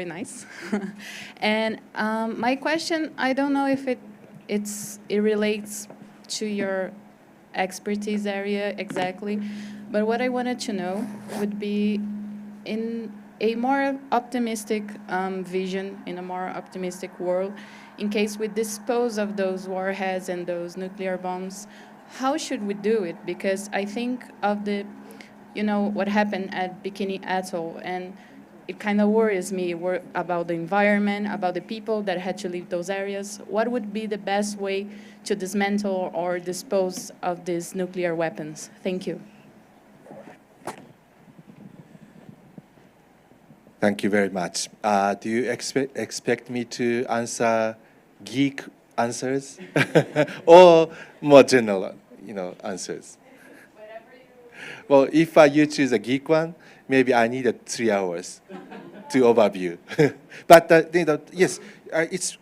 S6: nice. And my question, I don't know if it relates to your expertise area exactly, but what I wanted to know would be in a more optimistic vision, in a more optimistic world, in case we dispose of those warheads and those nuclear bombs, how should we do it? Because I think of the, what happened at Bikini Atoll, and it kind of worries me about the environment, about the people that had to leave those areas. What would be the best way to dismantle or dispose of these nuclear weapons? Thank you.
S5: Thank you very much. Do you expect me to answer geek answers or more general, answers? Well, if you choose a geek one, maybe I need 3 hours to overview. But yes, it's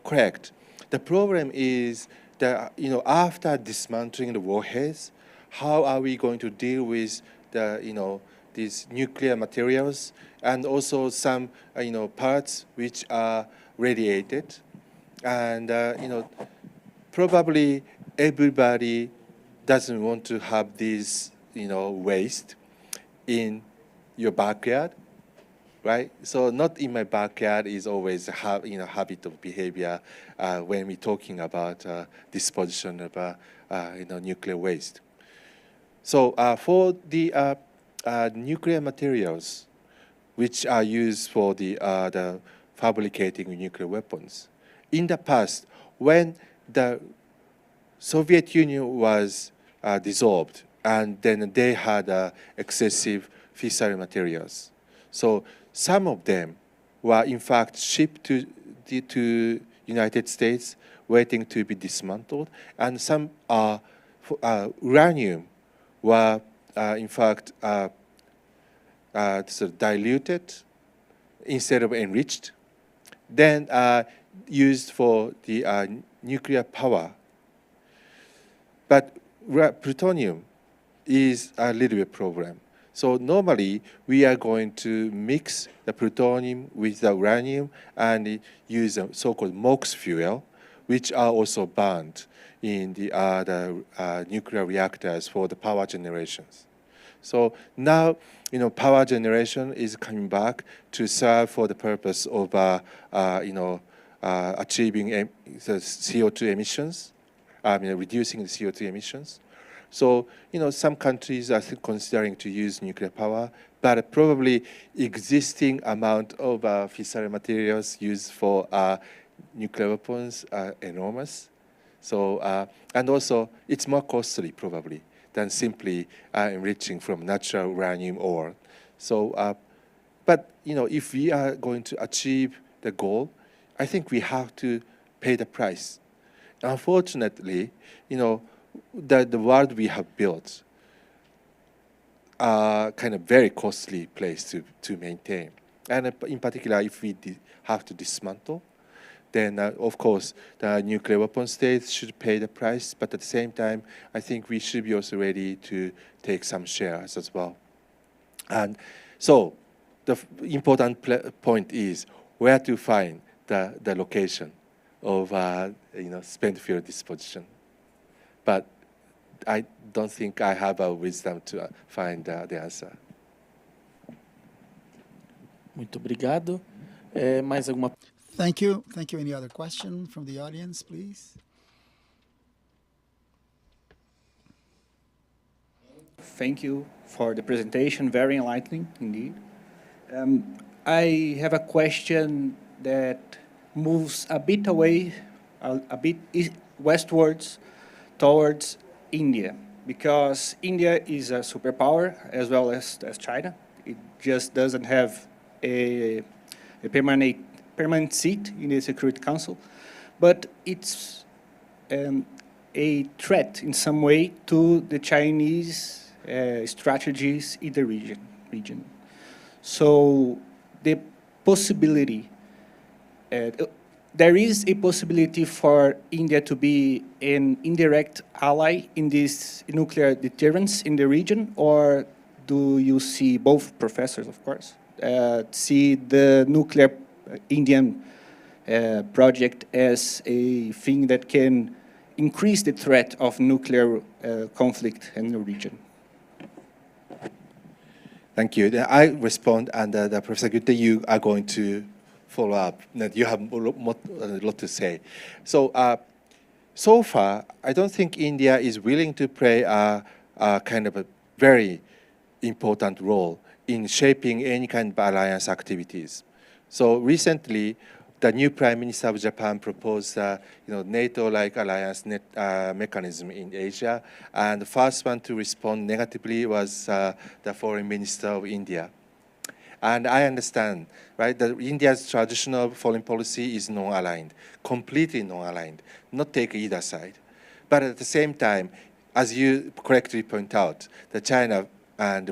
S5: correct. The problem is that after dismantling the warheads, how are we going to deal with the these nuclear materials and also some parts which are radiated, and probably everybody doesn't want to have these waste in your backyard, right? So not in my backyard is always a habit of behavior when we're talking about disposition of nuclear waste. So for the nuclear materials which are used for the fabricating nuclear weapons, in the past, when the Soviet Union was dissolved, and then they had excessive fissile materials. So some of them were in fact shipped to United States, waiting to be dismantled, and some uranium were in fact sort of diluted instead of enriched, then used for the nuclear power. But plutonium is a little bit problem. So normally we are going to mix the plutonium with the uranium and use a so-called MOX fuel, which are also burned in the nuclear reactors for the power generations. So now, power generation is coming back to serve for the purpose of, achieving the CO2 emissions, reducing the CO2 emissions. So, some countries are considering to use nuclear power, but probably existing amount of fissile materials used for nuclear weapons are enormous. So, and also it's more costly probably than simply enriching from natural uranium ore. So, but if we are going to achieve the goal, I think we have to pay the price. Unfortunately, the world we have built are kind of very costly place to maintain. And in particular, if we have to dismantle, then of course the nuclear weapon states should pay the price, but at the same time, I think we should be also ready to take some shares as well. And so the important point is where to find the location of spent fuel disposition. But I don't think I have a wisdom to find the answer.
S1: Muito obrigado. Mais alguma?
S7: Thank you. Thank you. Any other question from the audience, please?
S8: Thank you for the presentation. Very enlightening indeed. I have a question that moves a bit away, a bit westwards towards India, because India is a superpower as well as China. It just doesn't have a permanent seat in the Security Council, but it's a threat in some way to the Chinese strategies in the region. So the possibility, there is a possibility for India to be an indirect ally in this nuclear deterrence in the region, or do you see, both professors of course, see the nuclear Indian project as a thing that can increase the threat of nuclear conflict in the region?
S5: Thank you. Then I respond, and Professor Gunther, you are going to follow up. You have a lot to say. So, so far, I don't think India is willing to play a kind of a very important role in shaping any kind of alliance activities. So recently, the new Prime Minister of Japan proposed NATO-like alliance mechanism in Asia, and the first one to respond negatively was the Foreign Minister of India. And I understand, right, that India's traditional foreign policy is non-aligned, completely non-aligned, not take either side. But at the same time, as you correctly point out, the China and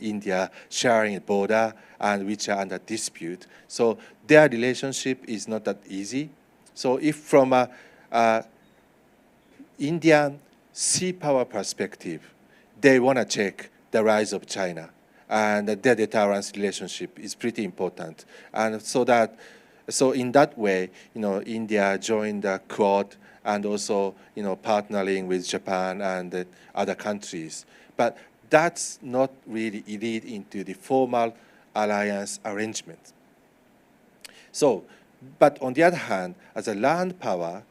S5: India sharing a border and which are under dispute. So their relationship is not that easy. So if from a Indian sea power perspective, they want to check the rise of China, and their deterrence relationship is pretty important. And so in that way, India joined the Quad and also, partnering with Japan and other countries. But that's not really lead into the formal alliance arrangement. So, but on the other hand, as a land power,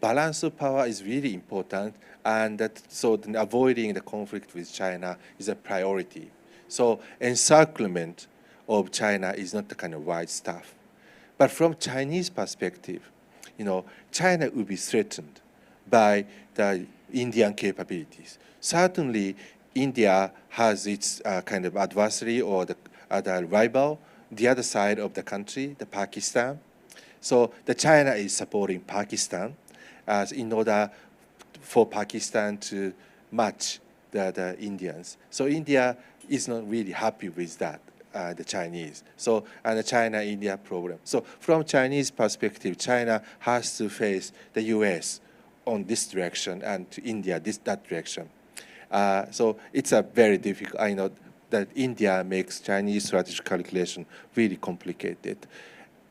S5: balance of power is really important, and so avoiding the conflict with China is a priority. So encirclement of China is not the kind of wide stuff. But from Chinese perspective, China would be threatened by the Indian capabilities. Certainly, India has its kind of adversary or the rival, the other side of the country, the Pakistan. So the China is supporting Pakistan as in order for Pakistan to match the Indians. So India is not really happy with that, the Chinese. So, and the China-India problem. So from Chinese perspective, China has to face the US on this direction and to India that direction. So it's a very difficult, I know that India makes Chinese strategic calculation really complicated.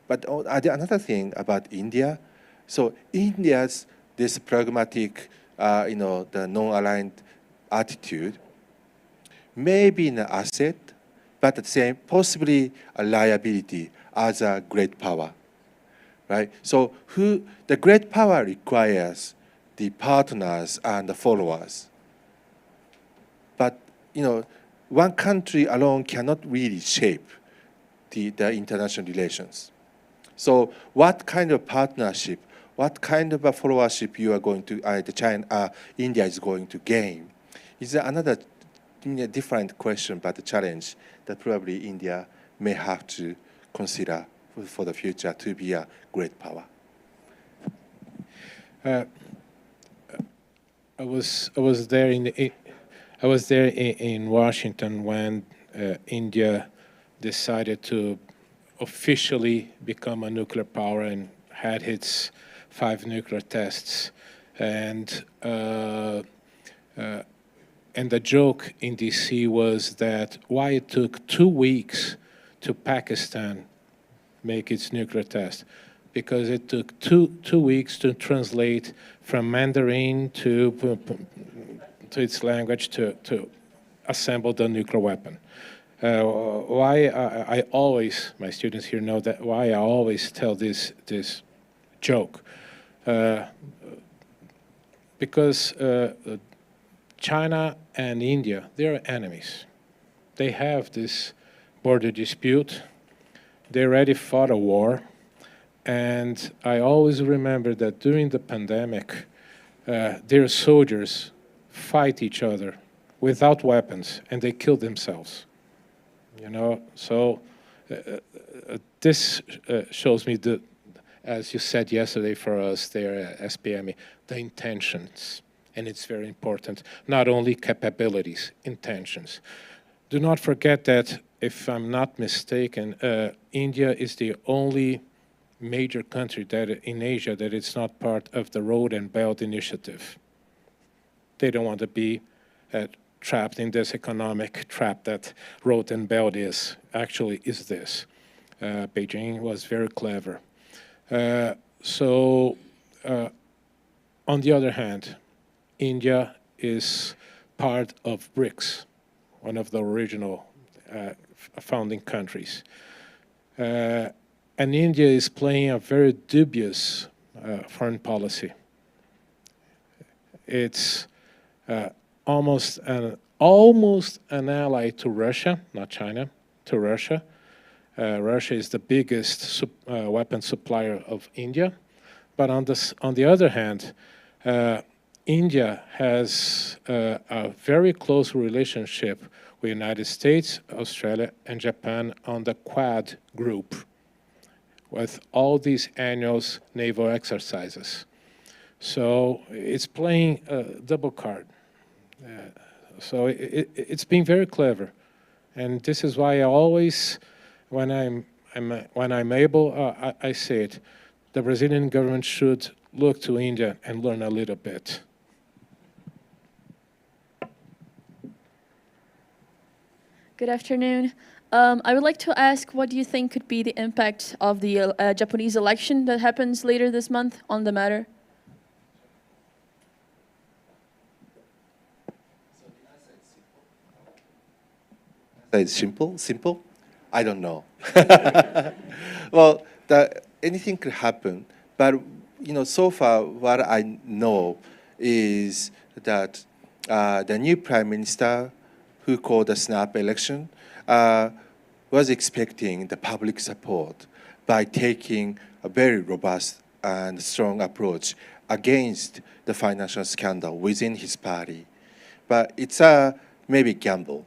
S5: But another thing about India, so India's this pragmatic, the non-aligned attitude may be an asset, but at the same, possibly a liability as a great power, right? So the great power requires the partners and the followers. But, one country alone cannot really shape the international relations. So what kind of partnership, what kind of a followership you are going to, India is going to gain is another different question, but a challenge that probably India may have to consider for the future to be a great power.
S4: I was there in Washington when India decided to officially become a nuclear power and had its 5 nuclear tests, and the joke in DC was that why it took 2 weeks to Pakistan make its nuclear test, because it took two weeks to translate from Mandarin to its language to assemble the nuclear weapon. Why I always, my students here know that why I always tell this joke, because China and India, they're enemies. They have this border dispute. They already fought a war. And I always remember that during the pandemic, their soldiers fight each other without weapons, and they kill themselves. So this shows me as you said yesterday for us there at SPME, the intentions. And it's very important, not only capabilities, intentions. Do not forget that, if I'm not mistaken, India is the only major country that in Asia that it's not part of the Road and Belt Initiative. They don't want to be trapped in this economic trap that Road and Belt is this. Beijing was very clever. On the other hand, India is part of BRICS, one of the original founding countries. And India is playing a very dubious foreign policy. It's almost an ally to Russia, not China, to Russia. Russia is the biggest weapon supplier of India. But on the other hand, India has a very close relationship with the United States, Australia, and Japan on the Quad group, with all these annual naval exercises. So it's playing a double card. So it's been very clever, and this is why I always, when I'm able, I say it. The Brazilian government should look to India and learn a little bit.
S9: Good afternoon. I would like to ask, what do you think could be the impact of the Japanese election that happens later this month on the matter?
S5: It's simple. I don't know. Well, anything could happen, but so far what I know is that the new prime minister, who called the snap election, was expecting the public support by taking a very robust and strong approach against the financial scandal within his party. But it's a maybe gamble,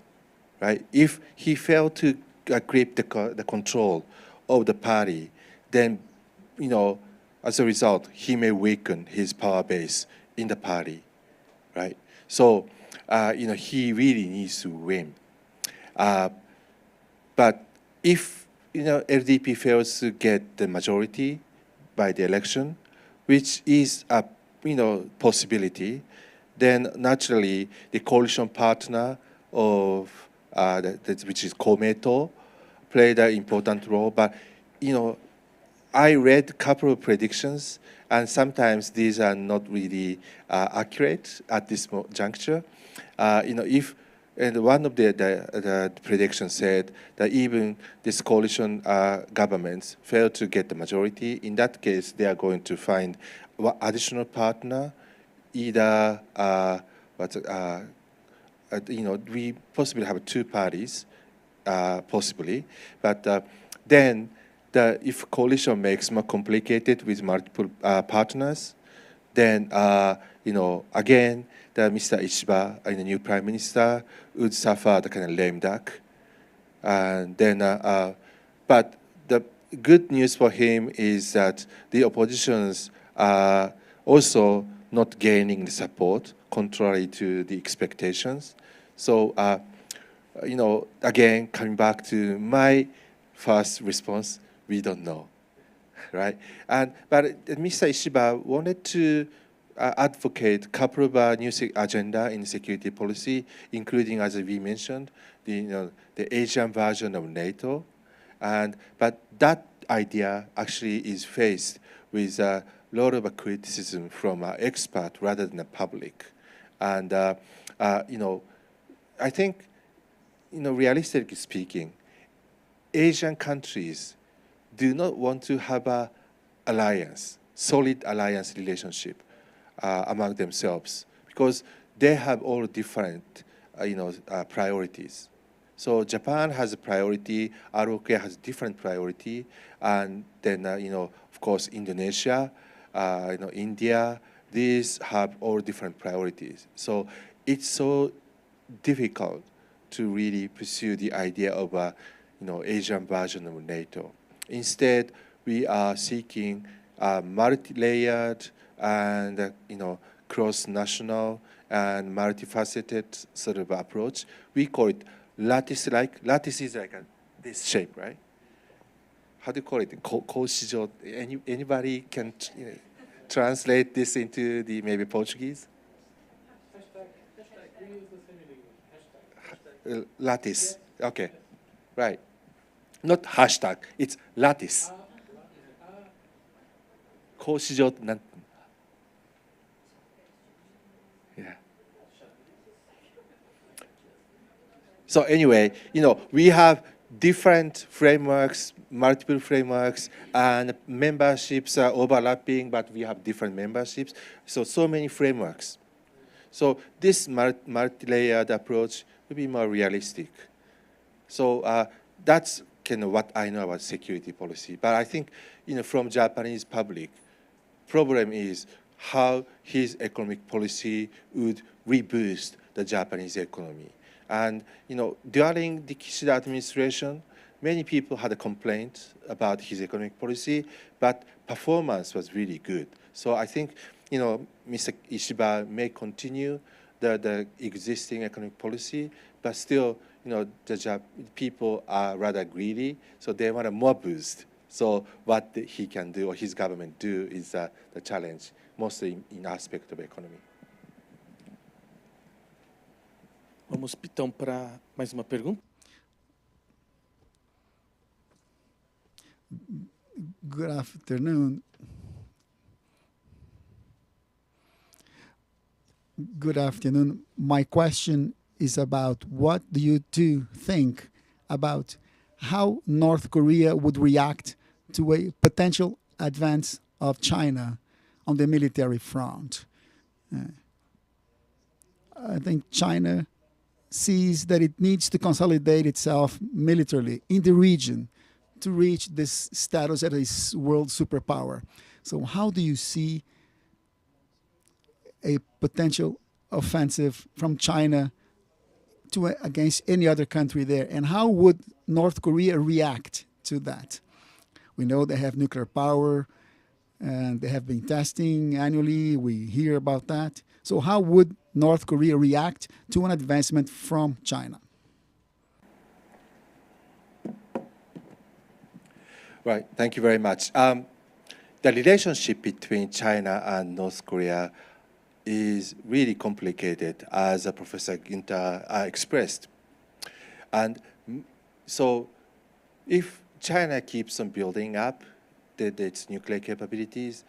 S5: right? If he failed to grip the control of the party, then, as a result, he may weaken his power base in the party, right? So, he really needs to win. But if, LDP fails to get the majority by the election, which is a, possibility, then naturally the coalition partner of, which is Komeito, played an important role. But, I read a couple of predictions, and sometimes these are not really accurate at this juncture. And one of the predictions said that even this coalition governments fail to get the majority, in that case, they are going to find additional partner, either, we possibly have two parties, possibly, but then if coalition makes more complicated with multiple partners, then, again, Mr. Ishiba, the new prime minister, would suffer the kind of lame duck. And then, but the good news for him is that the oppositions are also not gaining the support, contrary to the expectations. So, again, coming back to my first response, we don't know, right? But Mr. Ishiba wanted to advocate a couple of new agenda in security policy, including, as we mentioned, the Asian version of NATO. But that idea actually is faced with a lot of criticism from experts rather than the public. And, I think, realistically speaking, Asian countries do not want to have a solid alliance relationship among themselves, because they have all different, priorities. So Japan has a priority, ROK has different priority, and then, of course, Indonesia, India, these have all different priorities. So it's so difficult to really pursue the idea of a, Asian version of NATO. Instead, we are seeking a multi-layered and, cross-national and multifaceted sort of approach. We call it lattice-like. Lattice is like this shape, right? How do you call it? Koushijo. Anybody can translate this into the maybe Portuguese? Lattice. Okay, right. Not hashtag. It's lattice. Koushijo. Yeah. So anyway, we have different frameworks, multiple frameworks, and memberships are overlapping, but we have different memberships. So many frameworks. So this multi-layered approach will be more realistic. So that's kind of what I know about security policy. But I think, from Japanese public, problem is how his economic policy would reboost the Japanese economy. And, during the Kishida administration, many people had a complaint about his economic policy, but performance was really good. So I think, Mr. Ishiba may continue the existing economic policy, but still, the people are rather greedy, so they want a more boost. So what he can do or his government do is the challenge, mostly in aspect of economy.
S1: Vamos então para mais uma pergunta.
S7: Good afternoon. Good afternoon. My question is about what do you two think about how North Korea would react to a potential advance of China on the military front? I think China sees that it needs to consolidate itself militarily in the region to reach this status as a world superpower. So how do you see a potential offensive from China against any other country there? And how would North Korea react to that? We know they have nuclear power and they have been testing annually. We hear about that. So how would North Korea react to an advancement from China?
S5: Right, thank you very much. The relationship between China and North Korea is really complicated, as Professor Gunther expressed. And so if China keeps on building up its nuclear capabilities,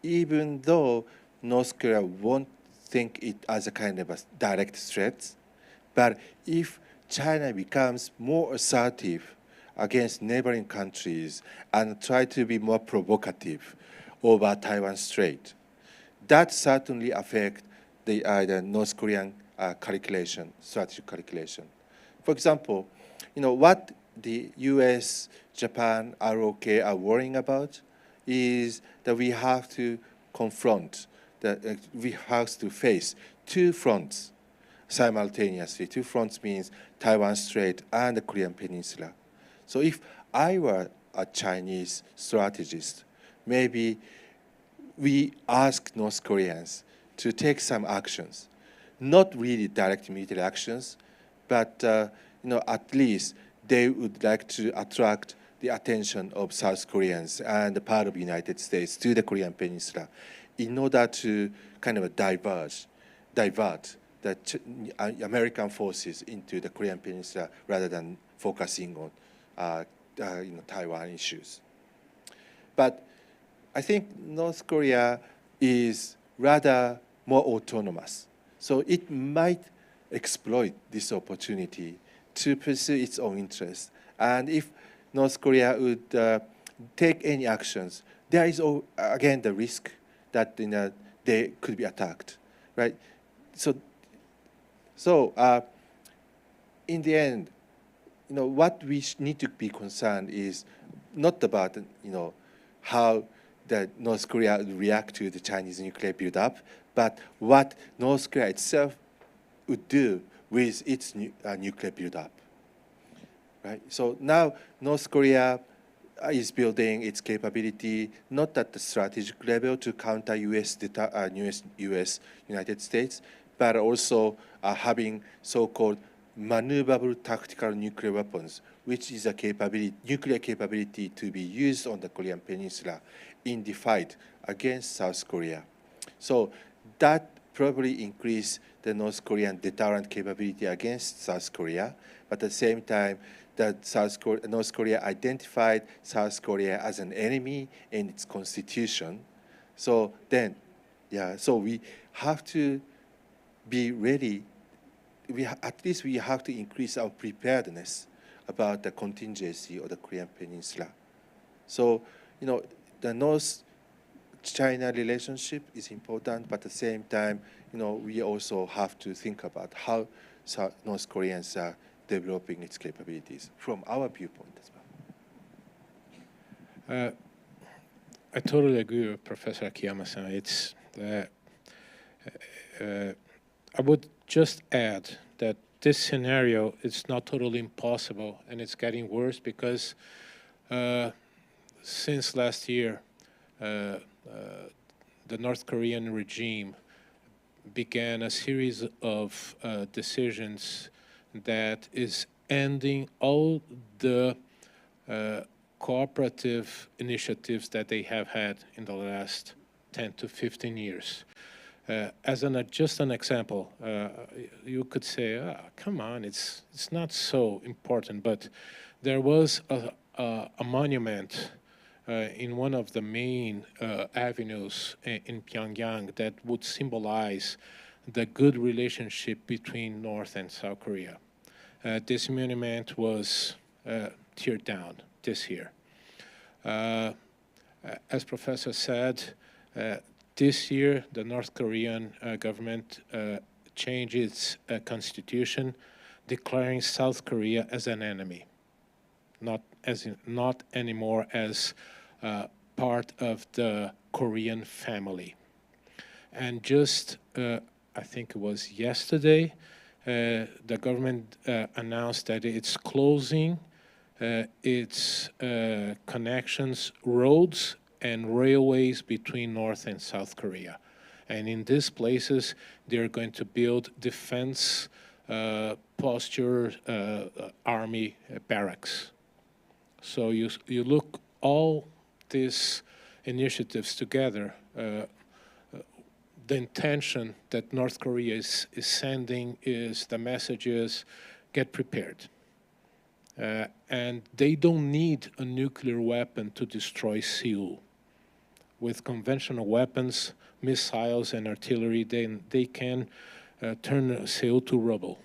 S5: even though North Korea won't think it as a kind of a direct threat, but if China becomes more assertive against neighboring countries and try to be more provocative over Taiwan Strait, that certainly affect the North Korean strategic calculation. For example, what the US, Japan, ROK are worrying about is that we have to confront, we have to face two fronts simultaneously. Two fronts means Taiwan Strait and the Korean Peninsula. So if I were a Chinese strategist, maybe we ask North Koreans to take some actions, not really direct military actions, but at least they would like to attract the attention of South Koreans and the part of the United States to the Korean Peninsula in order to kind of divert the American forces into the Korean Peninsula rather than focusing on Taiwan issues. But I think North Korea is rather more autonomous. So it might exploit this opportunity to pursue its own interests. And if North Korea would take any actions, there is again the risk that they could be attacked, right? So in the end, what we need to be concerned is not about how that North Korea would react to the Chinese nuclear buildup, but what North Korea itself would do with its nuclear buildup. Right? So now North Korea is building its capability not at the strategic level to counter US, United States, but also having so-called maneuverable tactical nuclear weapons, which is a nuclear capability to be used on the Korean Peninsula in the fight against South Korea. So that probably increased the North Korean deterrent capability against South Korea, but at the same time, that North Korea identified South Korea as an enemy in its constitution. So then, so we have to be ready at least we have to increase our preparedness about the contingency of the Korean Peninsula. So, the North-China relationship is important, but at the same time, we also have to think about how North Koreans are developing its capabilities from our viewpoint as well.
S4: I totally agree with Professor Akiyama-san. I would just add that this scenario is not totally impossible, and it's getting worse because since last year, the North Korean regime began a series of decisions that is ending all the cooperative initiatives that they have had in the last 10 to 15 years. As just an example, you could say, come on, it's not so important, but there was a monument in one of the main avenues in Pyongyang that would symbolize the good relationship between North and South Korea. This monument was teared down this year. As Professor said, this year the North Korean government changed its constitution, declaring South Korea as an enemy, not anymore as part of the Korean family. And just, I think it was yesterday, the government announced that it's closing its connections, roads and railways between North and South Korea. And in these places, they're going to build defense posture army barracks. So you look all these initiatives together, the intention that North Korea is sending is the message is get prepared. And they don't need a nuclear weapon to destroy Seoul. With conventional weapons, missiles and artillery, they can turn Seoul to rubble.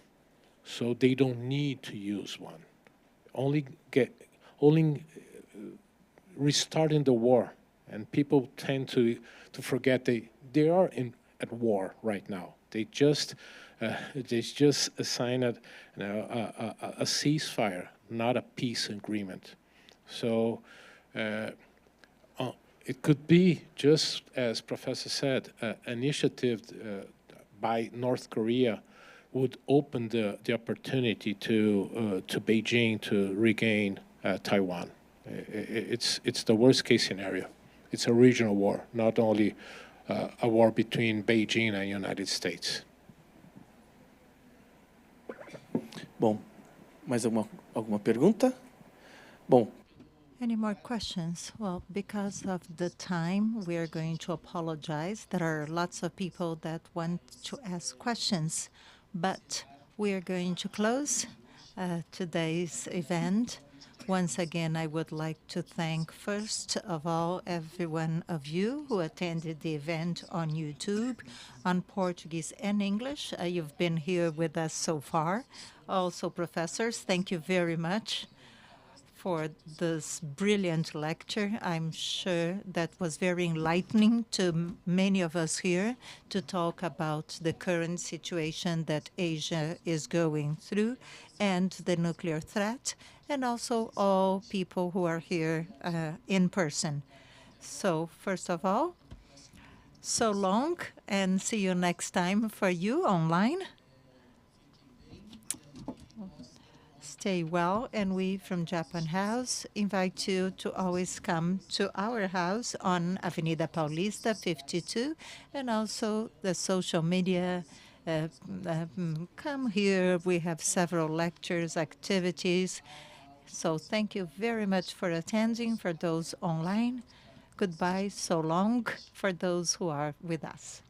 S4: So they don't need to use one. Only restarting the war, and people tend to forget they are at war right now. They just signed a ceasefire, not a peace agreement. So it could be, just as Professor said, an initiative by North Korea would open the opportunity to Beijing to regain Taiwan. It's the worst case scenario. It's a regional war, not only a war between Beijing and the United States.
S1: Bom, mais alguma pergunta? Bom.
S2: Any more questions? Well, because of the time, we are going to apologize. There are lots of people that want to ask questions, but we are going to close today's event. Once again, I would like to thank, first of all, every one of you who attended the event on YouTube, on Portuguese and English. You've been here with us so far. Also, professors, thank you very much for this brilliant lecture. I'm sure that was very enlightening to many of us here to talk about the current situation that Asia is going through and the nuclear threat, and also all people who are here in person. So first of all, so long, and see you next time for you online. Stay well, and we from Japan House invite you to always come to our house on Avenida Paulista 52, and also the social media. Come here. We have several lectures, activities. So thank you very much for attending. For those online, goodbye, so long for those who are with us.